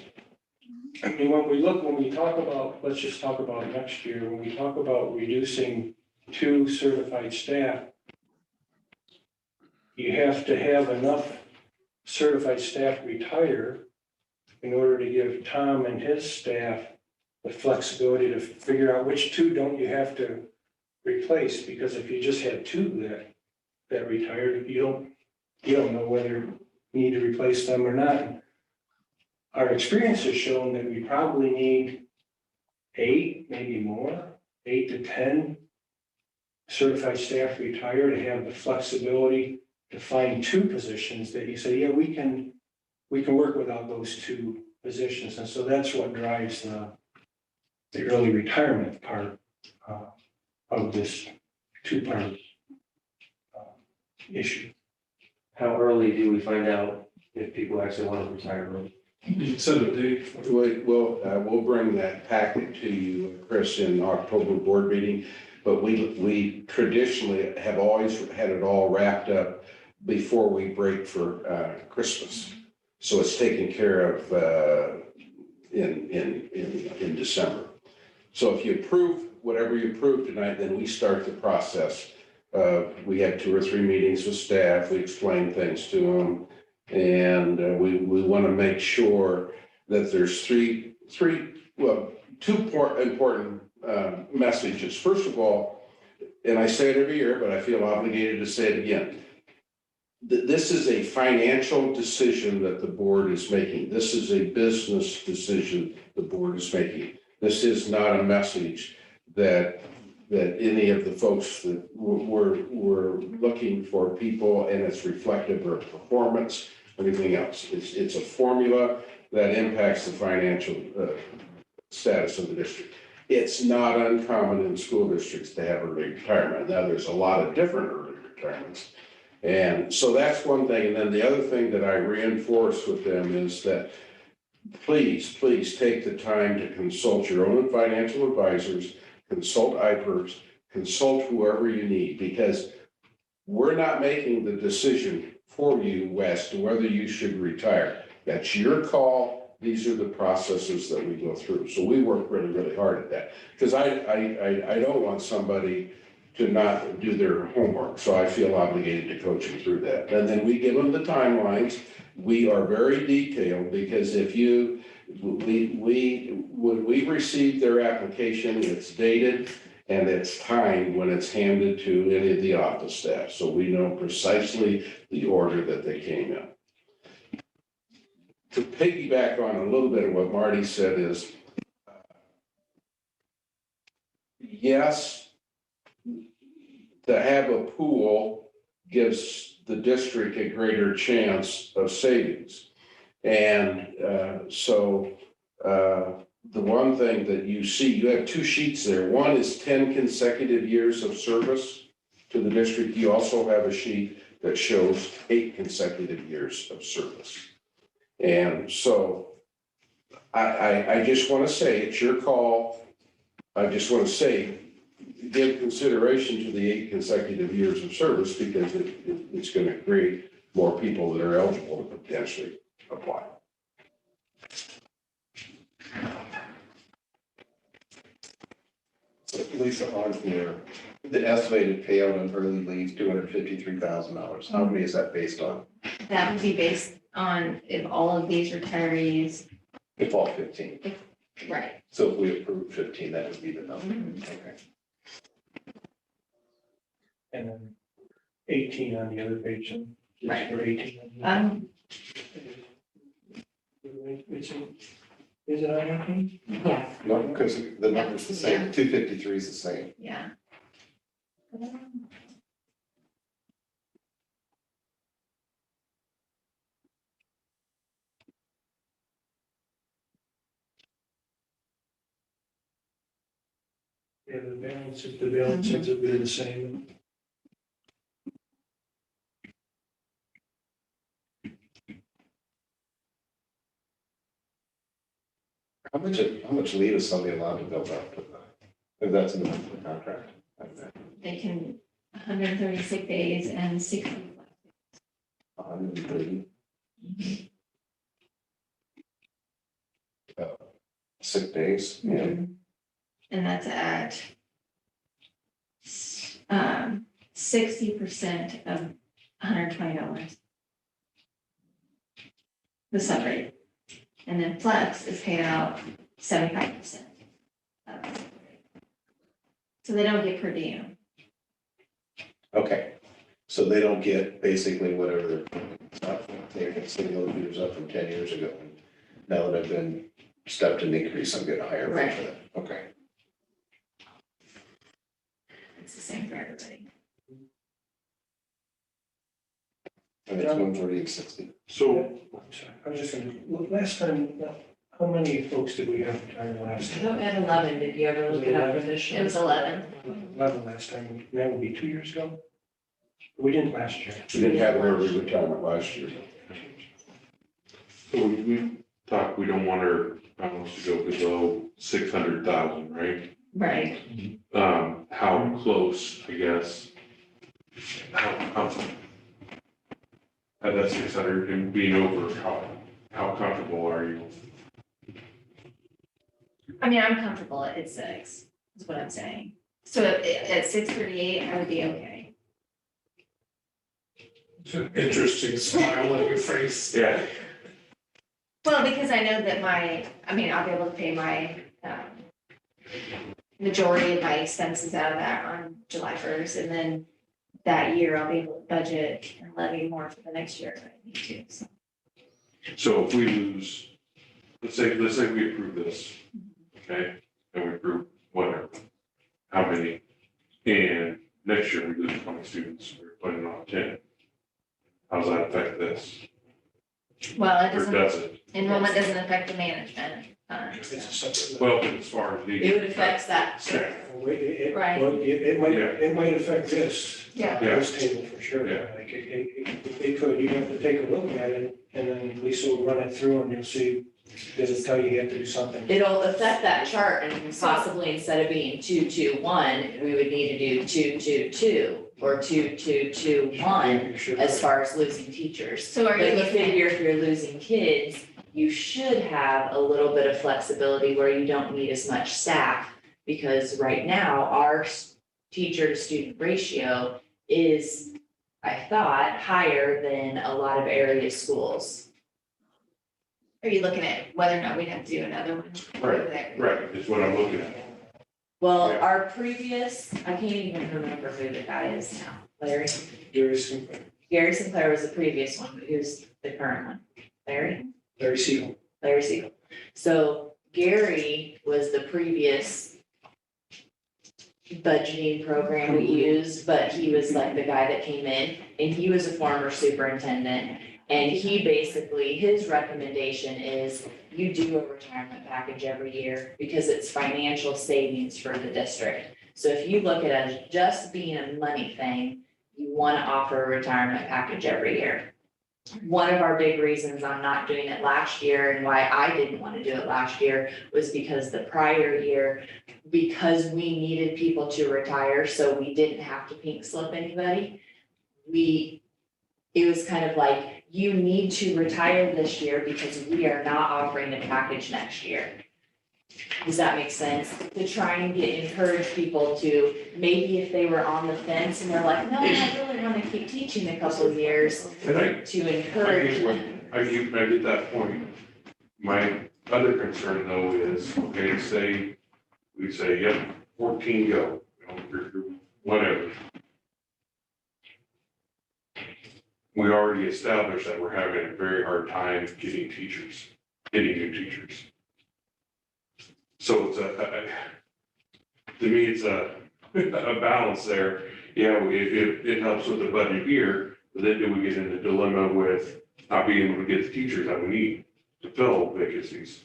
I mean, when we talk about, let's just talk about next year, when we talk about reducing 2 certified staff, you have to have enough certified staff retire in order to give Tom and his staff the flexibility to figure out which 2 don't you have to replace, because if you just had 2 that retired, you don't know whether you need to replace them or not. Our experience has shown that we probably need 8, maybe more, 8 to 10 certified staff retire to have the flexibility to find 2 positions that you say, yeah, we can work without those 2 positions. And so that's what drives the early retirement part of this 2-part issue. How early do we find out if people actually want to retire early? Set a date. We'll bring that packet to you, Chris, in October board meeting. But we traditionally have always had it all wrapped up before we break for Christmas. So it's taken care of in December. So if you approve whatever you approve tonight, then we start the process. We had 2 or 3 meetings with staff, we explained things to them. And we want to make sure that there's two important messages. First of all, and I say it every year, but I feel obligated to say it again. This is a financial decision that the board is making. This is a business decision the board is making. This is not a message that any of the folks that we're looking for people and it's reflective of performance, or anything else. It's a formula that impacts the financial status of the district. It's not uncommon in school districts to have early retirement. Now, there's a lot of different early retirements. And so that's one thing. And then the other thing that I reinforce with them is that please take the time to consult your own financial advisors, consult IPERS, consult whoever you need, because we're not making the decision for you as to whether you should retire. That's your call. These are the processes that we go through. So we work really, really hard at that, because I don't want somebody to not do their homework. So I feel obligated to coach them through that. And then we give them the timelines. We are very detailed, because when we receive their application, it's dated and it's timed when it's handed to any of the office staff. So we know precisely the order that they came in. To piggyback on a little bit of what Marty said is, yes, to have a pool gives the district a greater chance of savings. And the one thing that you see, you have 2 sheets there. One is 10 consecutive years of service to the district. You also have a sheet that shows 8 consecutive years of service. And so I just want to say, it's your call. I just want to say, give consideration to the 8 consecutive years of service, because it's going to create more people that are eligible to potentially apply. Lisa, on here, the estimated payout on early leave, $253,000. How many is that based on? That would be based on if all of these retirees, If all 15. right. So if we approve 15, that would be the number. Okay. And then 18 on the other page. Just Right. For 18. Is it on 18? Yeah, No, because the number's the same. 253 is the same. yeah. Yeah, the balances will be the same. How much leave is somebody allowed to build up? If that's in the contract? They can 130 sick days and 60. 130. Sick days, yeah. And that's at 60% of $120. The sub rate. And then flex is paid out 75%. So they don't get per diem. Okay, so they don't get basically whatever they're considering those years up from 10 years ago. Now that I've been stepped an increase, I'm getting a higher rate for that. Okay. It's the same for everybody. And it's 130 and 60. So I'm sorry, I was just gonna, last time, how many folks did we have retired last I time? thought we had 11, did you ever look it up for this year? It was 11. 11 last time, that would be 2 years ago? We didn't last year. We didn't have an early retirement last year. So we talked, we don't want our balance to go below 600,000, right? Right. How close, I guess? How at that 600 and being over, how comfortable are you? I mean, I'm comfortable at 6, is what I'm saying. So at 6:38, I would be okay. It's an interesting smile on your face. Yeah. Well, because I know that I'll be able to pay my, majority of my expenses out of that on July 1st, and then that year I'll be able to budget and levy more for the next year if I need to, so. So if we lose, let's say we approve this, okay, and we approve whatever, how many? And next year we lose 20 students, we're putting on 10. How does that affect this? Well, it Or doesn't, does it? enrollment doesn't affect the management. It's a separate. Well, as far as It the, would affect that. Right. Well, it might affect this. Yeah. This table for sure. Yeah. Like, it could, you have to take a look at it, and then Lisa will run it through and you'll see, does it tell you have to do something? It'll affect that chart and possibly instead of being 2-2-1, we would need to do 2-2-2 or 2-2-2-1 as far as losing teachers. So are you But you looking at, figure if you're losing kids, you should have a little bit of flexibility where you don't need as much staff. Because right now, our teacher to student ratio is, I thought, higher than a lot of area schools. are you looking at whether or not we'd have to do another one? right, is what I'm looking at. Well, Yeah. our previous, I can't even remember who the guy is now, Larry. Gary Sinclair, Gary Sinclair was the previous one, but who's the current one? Larry? Larry Siegel. Larry Siegel. So Gary was the previous budgeting program we used, but he was like the guy that came in and he was a former superintendent. And he basically, his recommendation is you do a retirement package every year because it's financial savings for the district. So if you look at it as just being a money thing, you want to offer a retirement package every year. One of our big reasons I'm not doing it last year and why I didn't want to do it last year was because the prior year, because we needed people to retire, so we didn't have to pink slip anybody. It was kind of like, you need to retire this year because we are not offering a package next year. Does that make sense? To try and encourage people to, maybe if they were on the fence and they're like, no, I really want to keep teaching a couple of years, And I to encourage them. I get that point. My other concern though is, okay, we say, yep, 14 go, whatever. We already established that we're having a very hard time getting new teachers. So it's to me, it's a balance there. Yeah, it helps with the budget here, but then do we get in a dilemma with not being able to get the teachers that we need to fill vacancies?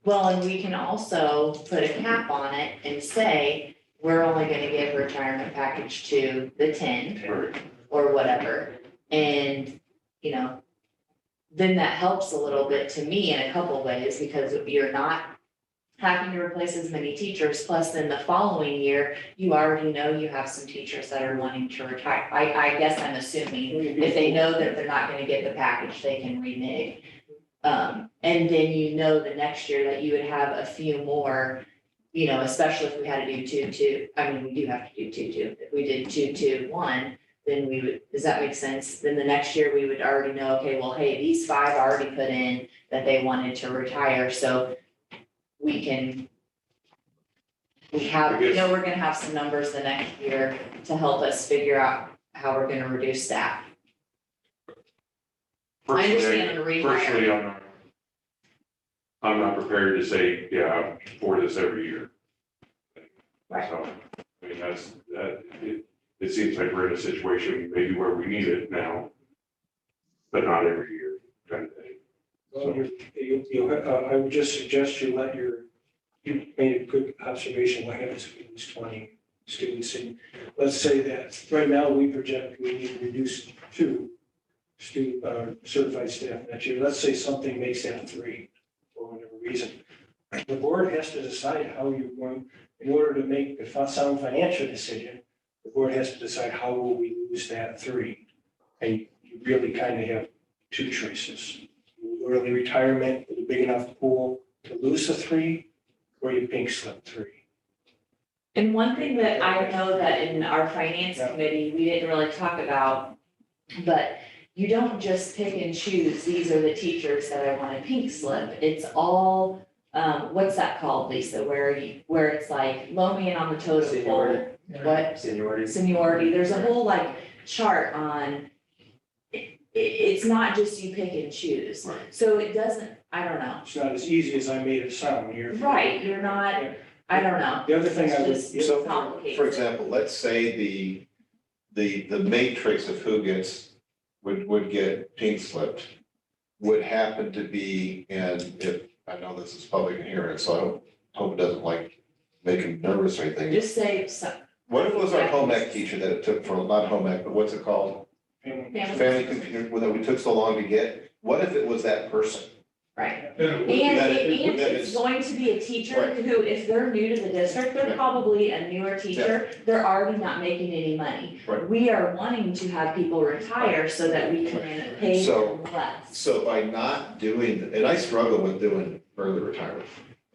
Well, and we can also put a cap on it and say, we're only gonna give retirement package to the 10 Right. or whatever. And, then that helps a little bit to me in a couple ways because you're not having to replace as many teachers. Plus then the following year, you already know you have some teachers that are wanting to retire. I guess I'm assuming if they know that they're not gonna get the package, they can renege. And then the next year that you would have a few more, especially if we had to do 2-2. I mean, we do have to do 2-2. If we did 2-2-1, then we would, does that make sense? Then the next year we would already know, okay, well, hey, these 5 already put in that they wanted to retire, so we have, we're gonna have some numbers the next year to help us figure out how we're gonna reduce staff. I understand the Personally, rehire. I'm not prepared to say, yeah, for this every year. Right. So, I mean, it seems like we're in a situation maybe where we need it now, but not every year, kind of thing. Well, I would just suggest you made a good observation, what happens if we lose 20 students? And let's say that right now we project we need to reduce 2 certified staff next year. Let's say something makes that 3 for whatever reason. The board has to decide how you're going, in order to make a sound financial decision, the board has to decide how will we lose that 3. And you really kind of have 2 choices. Early retirement with a big enough pool to lose a 3 or you pink slip 3? And one thing that I know that in our finance committee, we didn't really talk about, but you don't just pick and choose, these are the teachers that I want to pink slip. It's all, what's that called, Lisa, where it's like low man on the totem pole. What? Seniority. There's a whole like chart on, it's not just you pick and choose. So it doesn't, I don't know. It's not as easy as I made it sound. Right, you're not, I don't know. The other thing I would. It's just So, complicated. for example, let's say the matrix of who would get pink slipped would happen to be, and if, I know this is public hearing, so I hope it doesn't like make him nervous or anything. Just say so. What if it was our home ec teacher that it took for, not home ec, but what's it called? Family computer, that we took so long to get. What if it was that person? Right. Yeah. And That it's is- going to be a teacher Right. who, if they're new to the district, they're Right. probably a newer teacher. They're already not making any money. Right. We are wanting to have people retire so that we can pay So- them less. So by not doing, and I struggle with doing early retirement,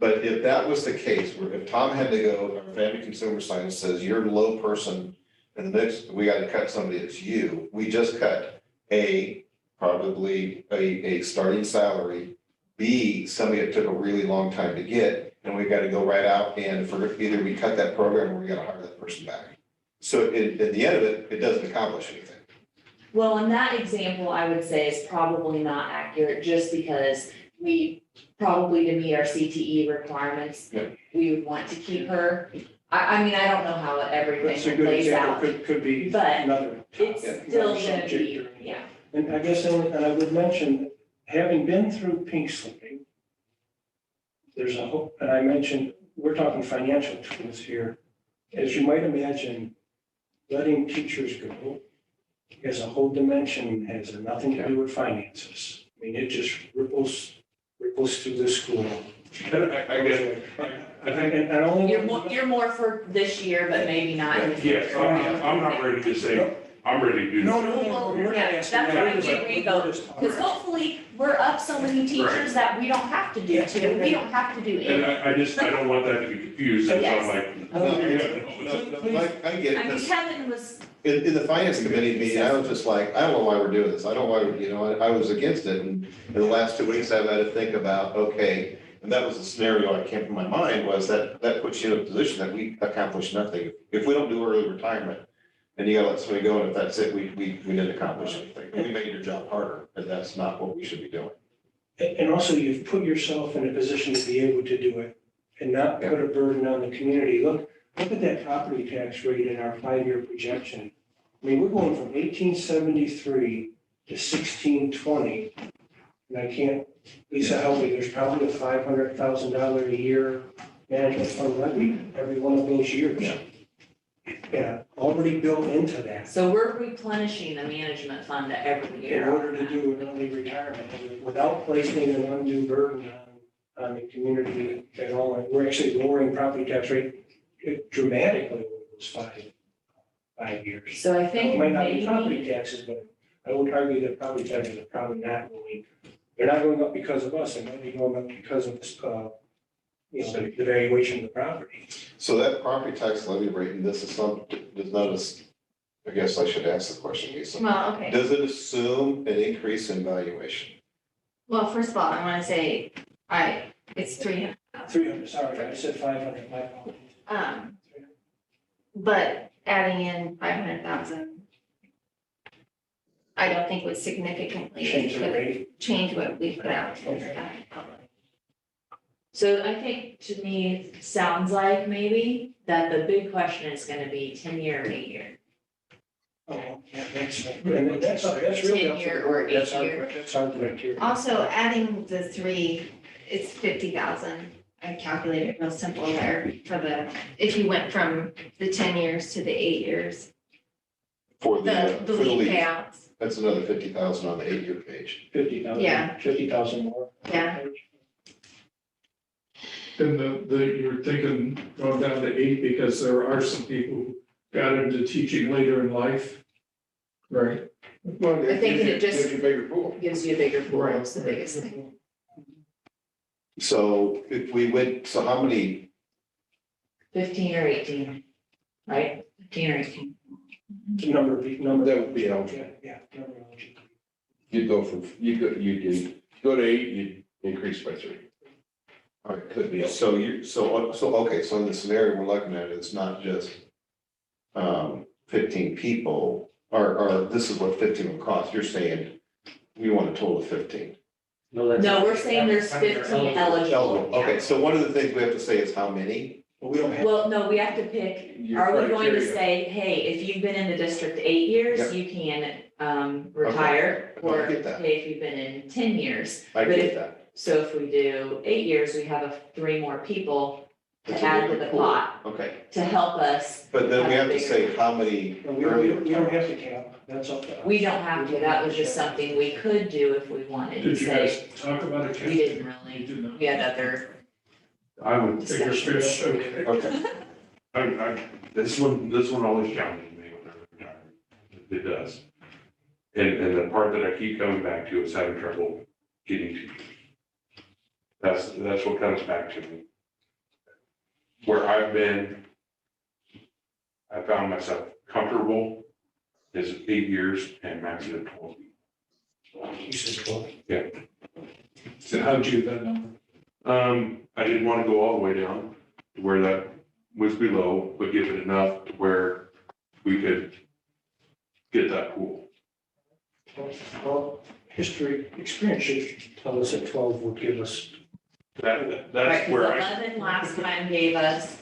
but if that was the case, where if Tom had to go, our family consumer science says you're a low person, and the next, we gotta cut somebody that's you, we just cut probably a starting salary, B, somebody that took a really long time to get, and we gotta go right out and for either we cut that program or we gotta hire that person back. So at the end of it, it doesn't accomplish anything. Well, in that example, I would say is probably not accurate, just because we probably to meet our CTE requirements, Yeah. we would want to keep her. I mean, I don't know how That's a everything good plays out, example, could be but another. it's Yeah. still gonna Subject be, or- yeah. And I guess, and I would mention, having been through pink slipping, there's a whole, and I mentioned, we're talking financial tools here. As you might imagine, letting teachers go is a whole dimension, has nothing to do with finances. I mean, it just ripples through the school. I get it. I think, And only. You're more for this year, but maybe not in the yeah, future. I'm not ready to say, I'm ready to do this. No, we're not Yeah, asking that's that. why we revote, because hopefully we're up so many teachers that we don't have to do two, we don't have to do And any. I don't want that to be confused, and so I'm Yes. like. No, yeah, I get I it, mean, 'cause Kevin was, in the finance committee meeting, I was just like, I don't know why we're doing this, I don't know why, I was against it, and in the last 2 weeks, I've had to think about, okay, and that was the scenario that came to my mind, was that puts you in a position that we accomplish nothing. If we don't do early retirement, then you gotta let somebody go, and if that's it, we didn't accomplish anything, we made your job harder, and that's not what we should be doing. And also, you've put yourself in a position to be able to do it and not put a burden on the community. Look at that property tax rate in our 5-year projection. I mean, we're going from 1873 to 1620. And I can't, Lisa, help me, there's probably a $500,000 a year management fund levy every one of those years. Yeah, already built into that. so we're replenishing the management fund every In year. order to do an early retirement, without placing an undue burden on the community at all. And we're actually lowering property tax rate dramatically over those 5 years. So I It think might not be maybe, property taxes, but I would argue that property taxes are probably not going, they're not going up because of us, they might be going up because of, the valuation of the property. So that property tax levy rate, and this is does not, I guess I should ask the question, Lisa. Well, okay. Does it assume an increase in valuation? Well, first of all, I want to say, it's 300. 300, sorry, I said 500, my apologies. But adding in 500,000, I don't think would significantly Change the rate. change what we put out to the Okay. public. so I think to me, it sounds like maybe that the big question is gonna be 10-year or 8-year. Oh, yeah, that's really up to 10-year the or board, that's our, 8-year. that's our criteria. Also, adding the 3, it's 50,000. I calculated it real simple there if you went from the 10 years to the 8 years, For the the lead lease, payouts. that's another 50,000 on the 8-year page. 50,000. Yeah. 50,000 more. Yeah. And you're thinking going down to 8 because there are some people who got into teaching later in life, right? Well, I think it just- gives you a bigger pool. Gives you a bigger pool, is the biggest thing. So if we went, so how many, 15 or 18, right? 15 or 18. Number, That would be eligible. yeah, number of eligible. You'd go from, you go to 8, you'd increase by 3. all right, Could be. so okay, so in the scenario we're looking at, it's not just 15 people, or this is what 15 will cost, you're saying we want a total of 15. No, we're saying there's 15 eligible. Okay, so one of the things we have to say is how many? But we don't have. Well, no, we have to pick, Your are we going to criteria. say, hey, if you've been in the district 8 years, Yep. you can retire? Okay, I Or, get that. hey, if you've been in 10 years. I But get if- that. So if we do 8 years, we have 3 more people to It's a add to bigger the pool. pot Okay, to help us. but then we have to bigger- say how many No, we early don't have to cap, that's up to us. We don't have to, that was just something we could do if we wanted to Did you say, guys talk about it? we didn't You really, did not. we had other I would, Bigger discussions. fish, okay. Okay, this one always challenges me when I'm retiring. It does. And the part that I keep coming back to is having trouble getting to. That's what comes back to me. Where I've been, I found myself comfortable is 8 years and maxing at 12. You said 12. So how'd you get that number? I didn't want to go all the way down to where that was below, but give it enough to where we could get that pool. Well, history, experience should tell us that 12 would give us. That's Right, where because I, 11 last time gave us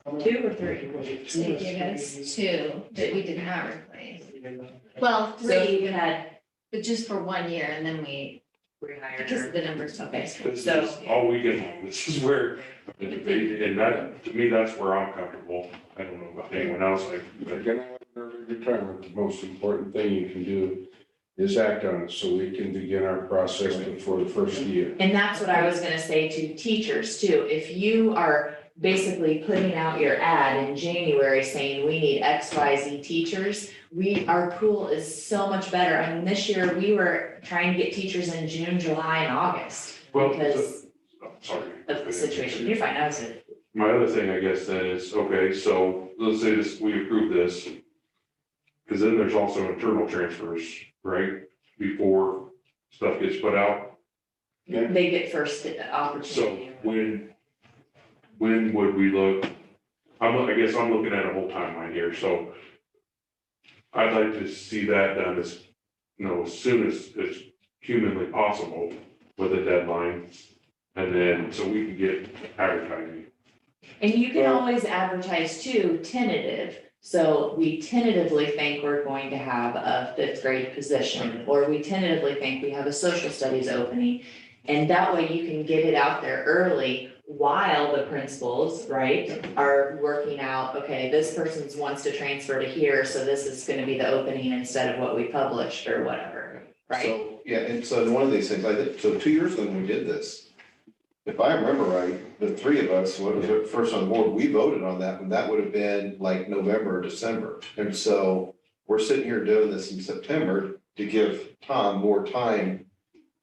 how many- 2 or 3. Was it 2 They or gave 3? us 2 that we did not replace. Yeah. Well, So you 3, had but just for 1 year and then we, rehired because her. the numbers. Okay, this so, is all weekend, this is where, and that, to me, that's where I'm comfortable. I don't know about anyone else, You're gonna have an early retirement, the most important thing you can do is act on it, so we can begin our process before the first year. and that's what I was gonna say to teachers too. If you are basically putting out your ad in January saying we need X, Y, Z teachers, our pool is so much better. I mean, this year we were trying to get teachers in June, July, and August well, because sorry. of the situation. You're fine, I was it. My other thing, I guess, then is, okay, so let's say this, we approve this. Because then there's also internal transfers, right, before stuff gets put out. They get first So opportunity. when would we look? I guess I'm looking at a whole timeline here, so I'd like to see that done as, as soon as humanly possible with a deadline. And then, so we can get advertising. And you can always advertise too, tentative. So we tentatively think we're going to have a 5th grade position, or we tentatively think we have a social studies opening. And that way you can get it out there early while the principals, right, are working out, okay, this person wants to transfer to here, so this is gonna be the opening instead of what we published or whatever, right? so, yeah, and so one of these things, I did, so 2 years ago when we did this, if I remember right, the 3 of us, what was it, first on the board, we voted on that, and that would have been like November or December. And so we're sitting here doing this in September to give Tom more time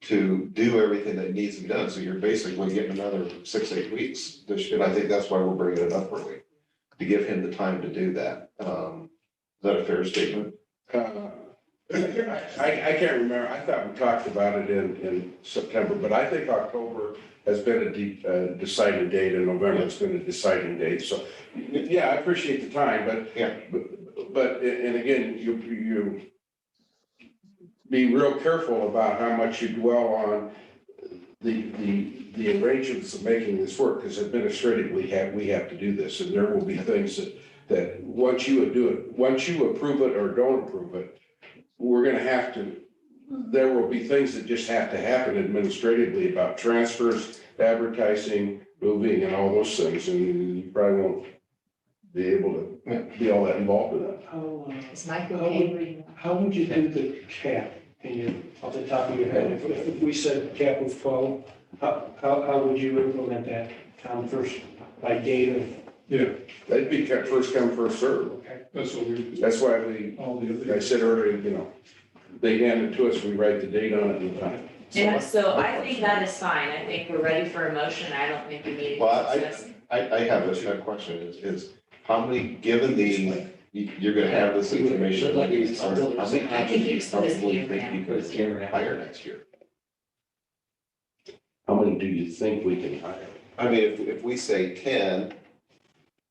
to do everything that needs to be done. So you're basically getting another 6-8 weeks. And I think that's why we're bringing it up early, to give him the time to do that. Is that a fair statement? I can't remember, I thought we talked about it in September, but I think October has been a decided date, and November has been a deciding date, so, yeah, I appreciate the time, but. Yeah. But, and again, you be real careful about how much you dwell on the arrangements of making this work, because administratively, we have to do this, and there will be things that once you do it, once you approve it or don't approve it, we're gonna have to, there will be things that just have to happen administratively about transfers, advertising, moving, and all those things, and you probably won't be able to be all that involved with that. Is Mike okay? How would you do the cap in your, off the top of your head? If we said cap of 12, how would you implement that, Tom, first by date of? Yeah, That'd be kept first come, first served. Okay. that's what we, That's why all the other. I said earlier, they hand it to us, we write the date on it and the time. And so I think that is fine. I think we're ready for a motion. I don't think we need Well, to discuss. I have a question is how many, given you're gonna have this information, how many teachers probably think you could hire next year? How many do you think we can hire? I mean, if we say 10,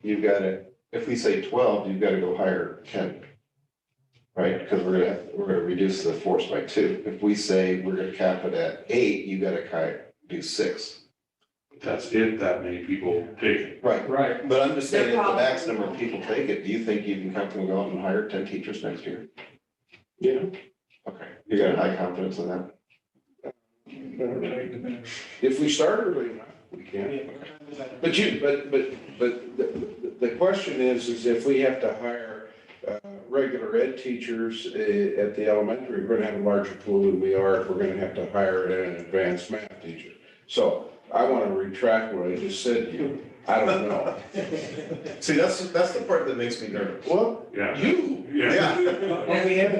you've got to, if we say 12, you've got to go hire 10. Right, because we're gonna reduce the force by 2. If we say we're gonna cap it at 8, you gotta do 6. That's it, that many people take it. Right, Right. but I'm just saying, if the They're max probably- number of people take it, do you think you can comfortably go out and hire 10 teachers next year? Yeah. Okay, you got high confidence in that? If we start early enough, we can. But the question is if we have to hire regular ed teachers at the elementary, we're gonna have a larger pool than we are if we're gonna have to hire an advanced math teacher. So I want to retract what I just said to you. I don't know. See, that's the part that makes me nervous. Well, Yeah. you. Yeah. Well, we have, I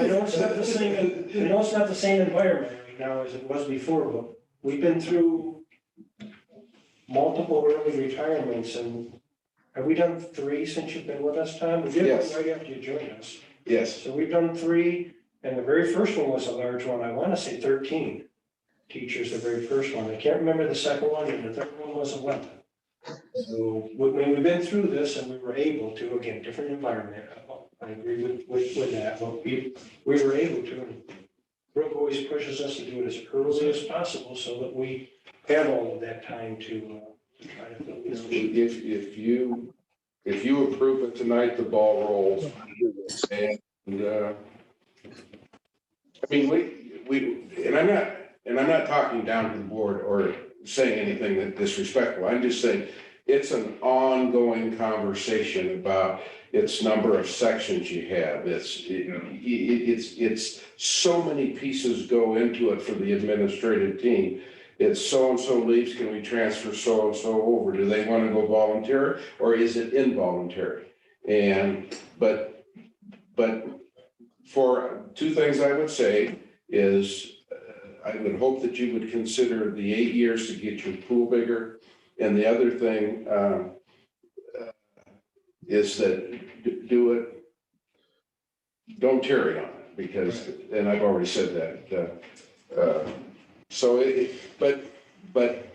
know it's not the same, I know it's not the same environment right now as it was before, but we've been through multiple early retirements, and have we done 3 since you've been with us, Tom? We did Yes. one right after you joined us. Yes. So we've done 3, and the very first one was a large one, I want to say 13 teachers, the very first one. I can't remember the second one, and the third one was 11. So, we've been through this and we were able to, again, different environment, I agree with that, but we were able to. And Brooke always pushes us to do it as early as possible so that we have all of that time to try to fill this. If you approve it tonight, the ball rolls. And, I mean, and I'm not talking down to the board or saying anything that disrespectful. I'm just saying it's an ongoing conversation about its number of sections you have. It's so many pieces go into it for the administrative team. It's so-and-so leaves, can we transfer so-and-so over? Do they want to go volunteer or is it involuntary? But for 2 things I would say is I would hope that you would consider the 8 years to get your pool bigger. And the other thing is that do it, don't tarry on it because, and I've already said that. But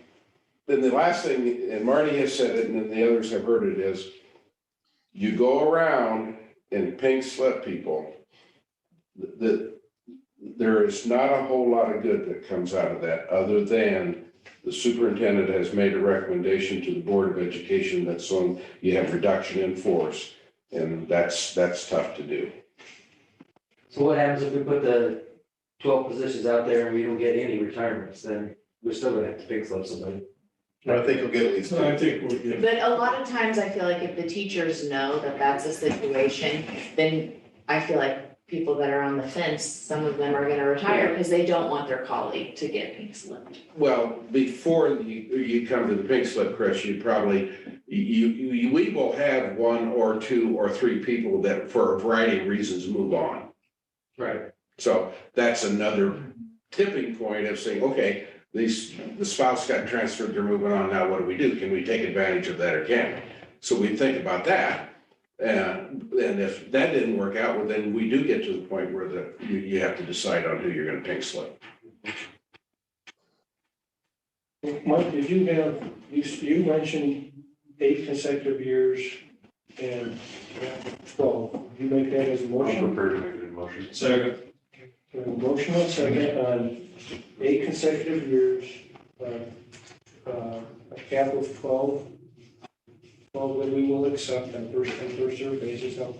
then the last thing, and Marty has said it and then the others have heard it, is you go around and pink slip people, that there is not a whole lot of good that comes out of that, other than the superintendent has made a recommendation to the Board of Education that so you have reduction in force, and that's tough to do. So what happens if we put the 12 positions out there and we don't get any retirements, then we're still gonna have to pink slip somebody. I think you'll get at least 2. I think we'll get. But a lot of times I feel like if the teachers know that that's a situation, then I feel like people that are on the fence, some of them are gonna retire because they don't want their colleague to get pink slipped. Well, before you come to the pink slip, Chris, you probably, we will have 1 or 2 or 3 people that for a variety of reasons move on. Right. So that's another tipping point of saying, okay, the spouse got transferred, they're moving on, now what do we do? Can we take advantage of that or can't we? So we think about that. And if that didn't work out, well, then we do get to the point where you have to decide on who you're gonna pink slip. Mike, did you have, you mentioned 8 consecutive years and 12. Did you make that as a I'm motion? prepared to make it a motion. Second. We have a motion and second on 8 consecutive years, a cap of 12 that we will accept on first served basis of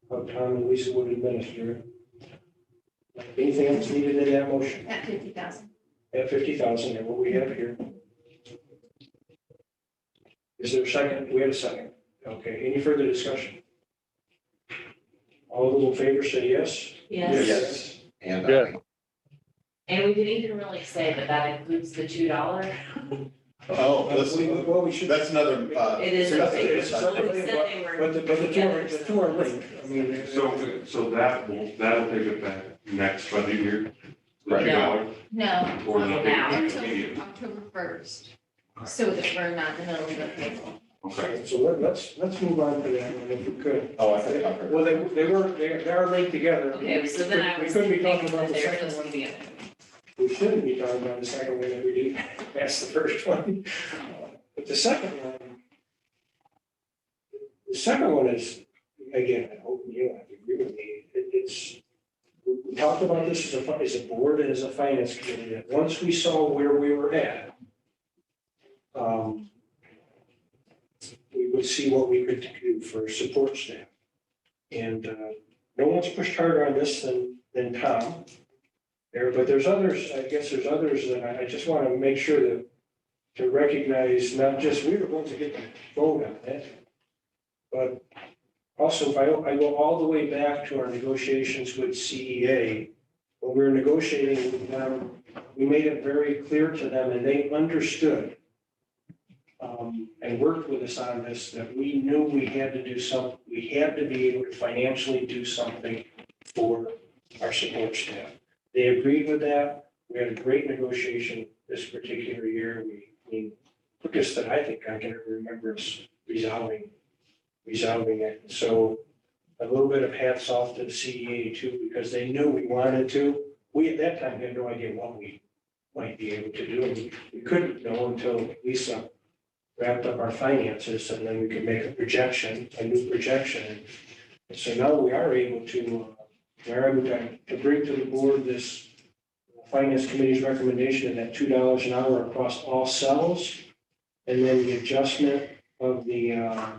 Tom and Lisa would administer. Anything else needed in that motion? At 50,000. At 50,000, and what we have here. Is there a second? We had a second. Okay, any further discussion? All those in favor say yes? Yes. And And we didn't even really say that that includes the $2. Oh, Well, we should. that's another, It is a big- It's something, They said they were but the two are linked, I mean. So that'll take it back next budget year? The Right. $2? No, Or the Now. immediate? October first, so that we're not in the middle of the payroll. Okay. So let's move on to that one if we could. oh, I think I've heard. Well, they are linked together. Okay, so then I We was couldn't be talking thinking about that the they're second supposed one. to be together. We shouldn't be talking about the second one if we didn't pass the first one. But the second one is, again, I hope you don't have to agree with me, we talked about this as a board and as a finance committee, that once we saw where we were at, we would see what we could do for support staff. And no one's pushed harder on this than Tom. But there's others, I guess there's others that I just want to make sure that to recognize, not just, we were going to get the vote on it, but also if I go all the way back to our negotiations with CEA, when we were negotiating with them, we made it very clear to them and they understood and worked with us on this, that we knew we had to do something, we had to be able to financially do something for our support staff. They agreed with that. We had a great negotiation this particular year. We quickest that I think I can ever remember us resolving it. So a little bit of hats off to the CEA too, because they knew we wanted to. We at that time had no idea what we might be able to do. And we couldn't know until Lisa wrapped up our finances and then we could make a new projection. And so now we are able to bring to the board this finance committee's recommendation of that $2 an hour across all cells. And then the adjustment of the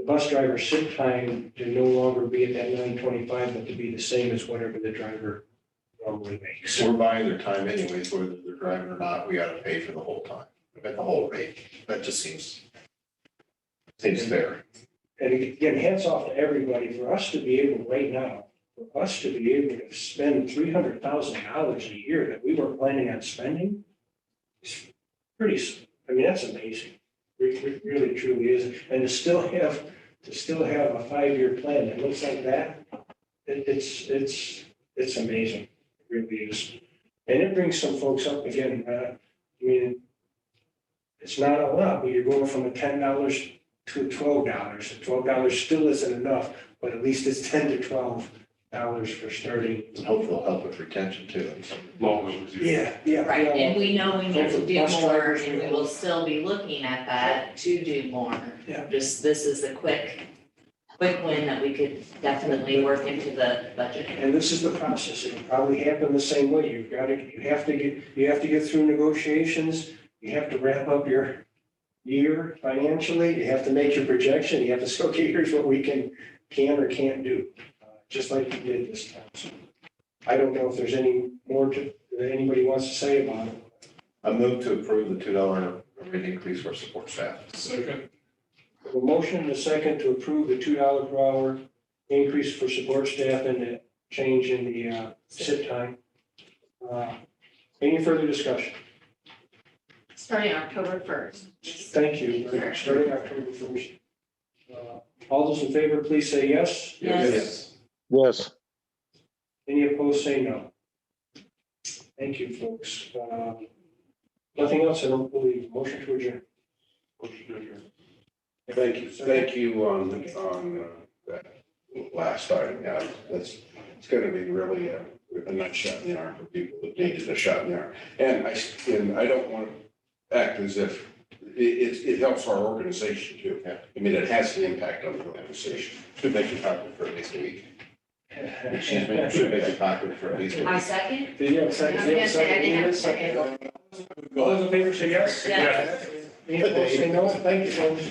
bus driver sit time to no longer be at that $9.25, but to be the same as whatever the driver normally makes. We're buying their time anyways, whether they're driving or not, we gotta pay for the whole time, at the whole rate. That just seems fair. And again, hats off to everybody for us to be able right now, for us to be able to spend $300,000 a year that we weren't planning on spending. It's pretty, I mean, that's amazing. It really truly is. And to still have a 5-year plan that looks like that, it's amazing. It really is. And it brings some folks up again. I mean, it's not a lot, but you're going from a $10 to $12. $12 still isn't enough, but at least it's $10 to $12 for starting. And hopefully it'll help with retention too. Yeah. Right, and we know we need to Hopefully do bus more, drivers and we will- will still be looking at that to do more. Yeah. Just, this is a quick win that we could definitely work into the budget. And this is the process. It'll probably happen the same way. You have to get through negotiations. You have to wrap up your year financially. You have to make your projection. You have to say, okay, here's what we can or can't do, just like you did this time. So I don't know if there's any more that anybody wants to say about it. I move to approve the $2 rate increase for support staff. Second. A motion and a second to approve the $2 per hour increase for support staff and the change in the sit time. Any further discussion? Starting October 1st. Thank you. Starting October 1st. All those in favor, please say yes. Yes. Yes. Any opposed, say no. Thank you, folks. Nothing else, I don't believe. Motion to adjourn. Thank you on that last item, yeah, it's gonna be really a nice shot in the arm for people that needed a shot in the arm. And I don't want to act as if it helps our organization too. I mean, it has an impact on the organization. Should make you popular for at least a week. Excuse me, should make you popular for at least a I week. second? Did you have a second? I was gonna say, I didn't have a Second. second. All those in favor say yes? Yes. Any opposed, say no. Thank you, folks.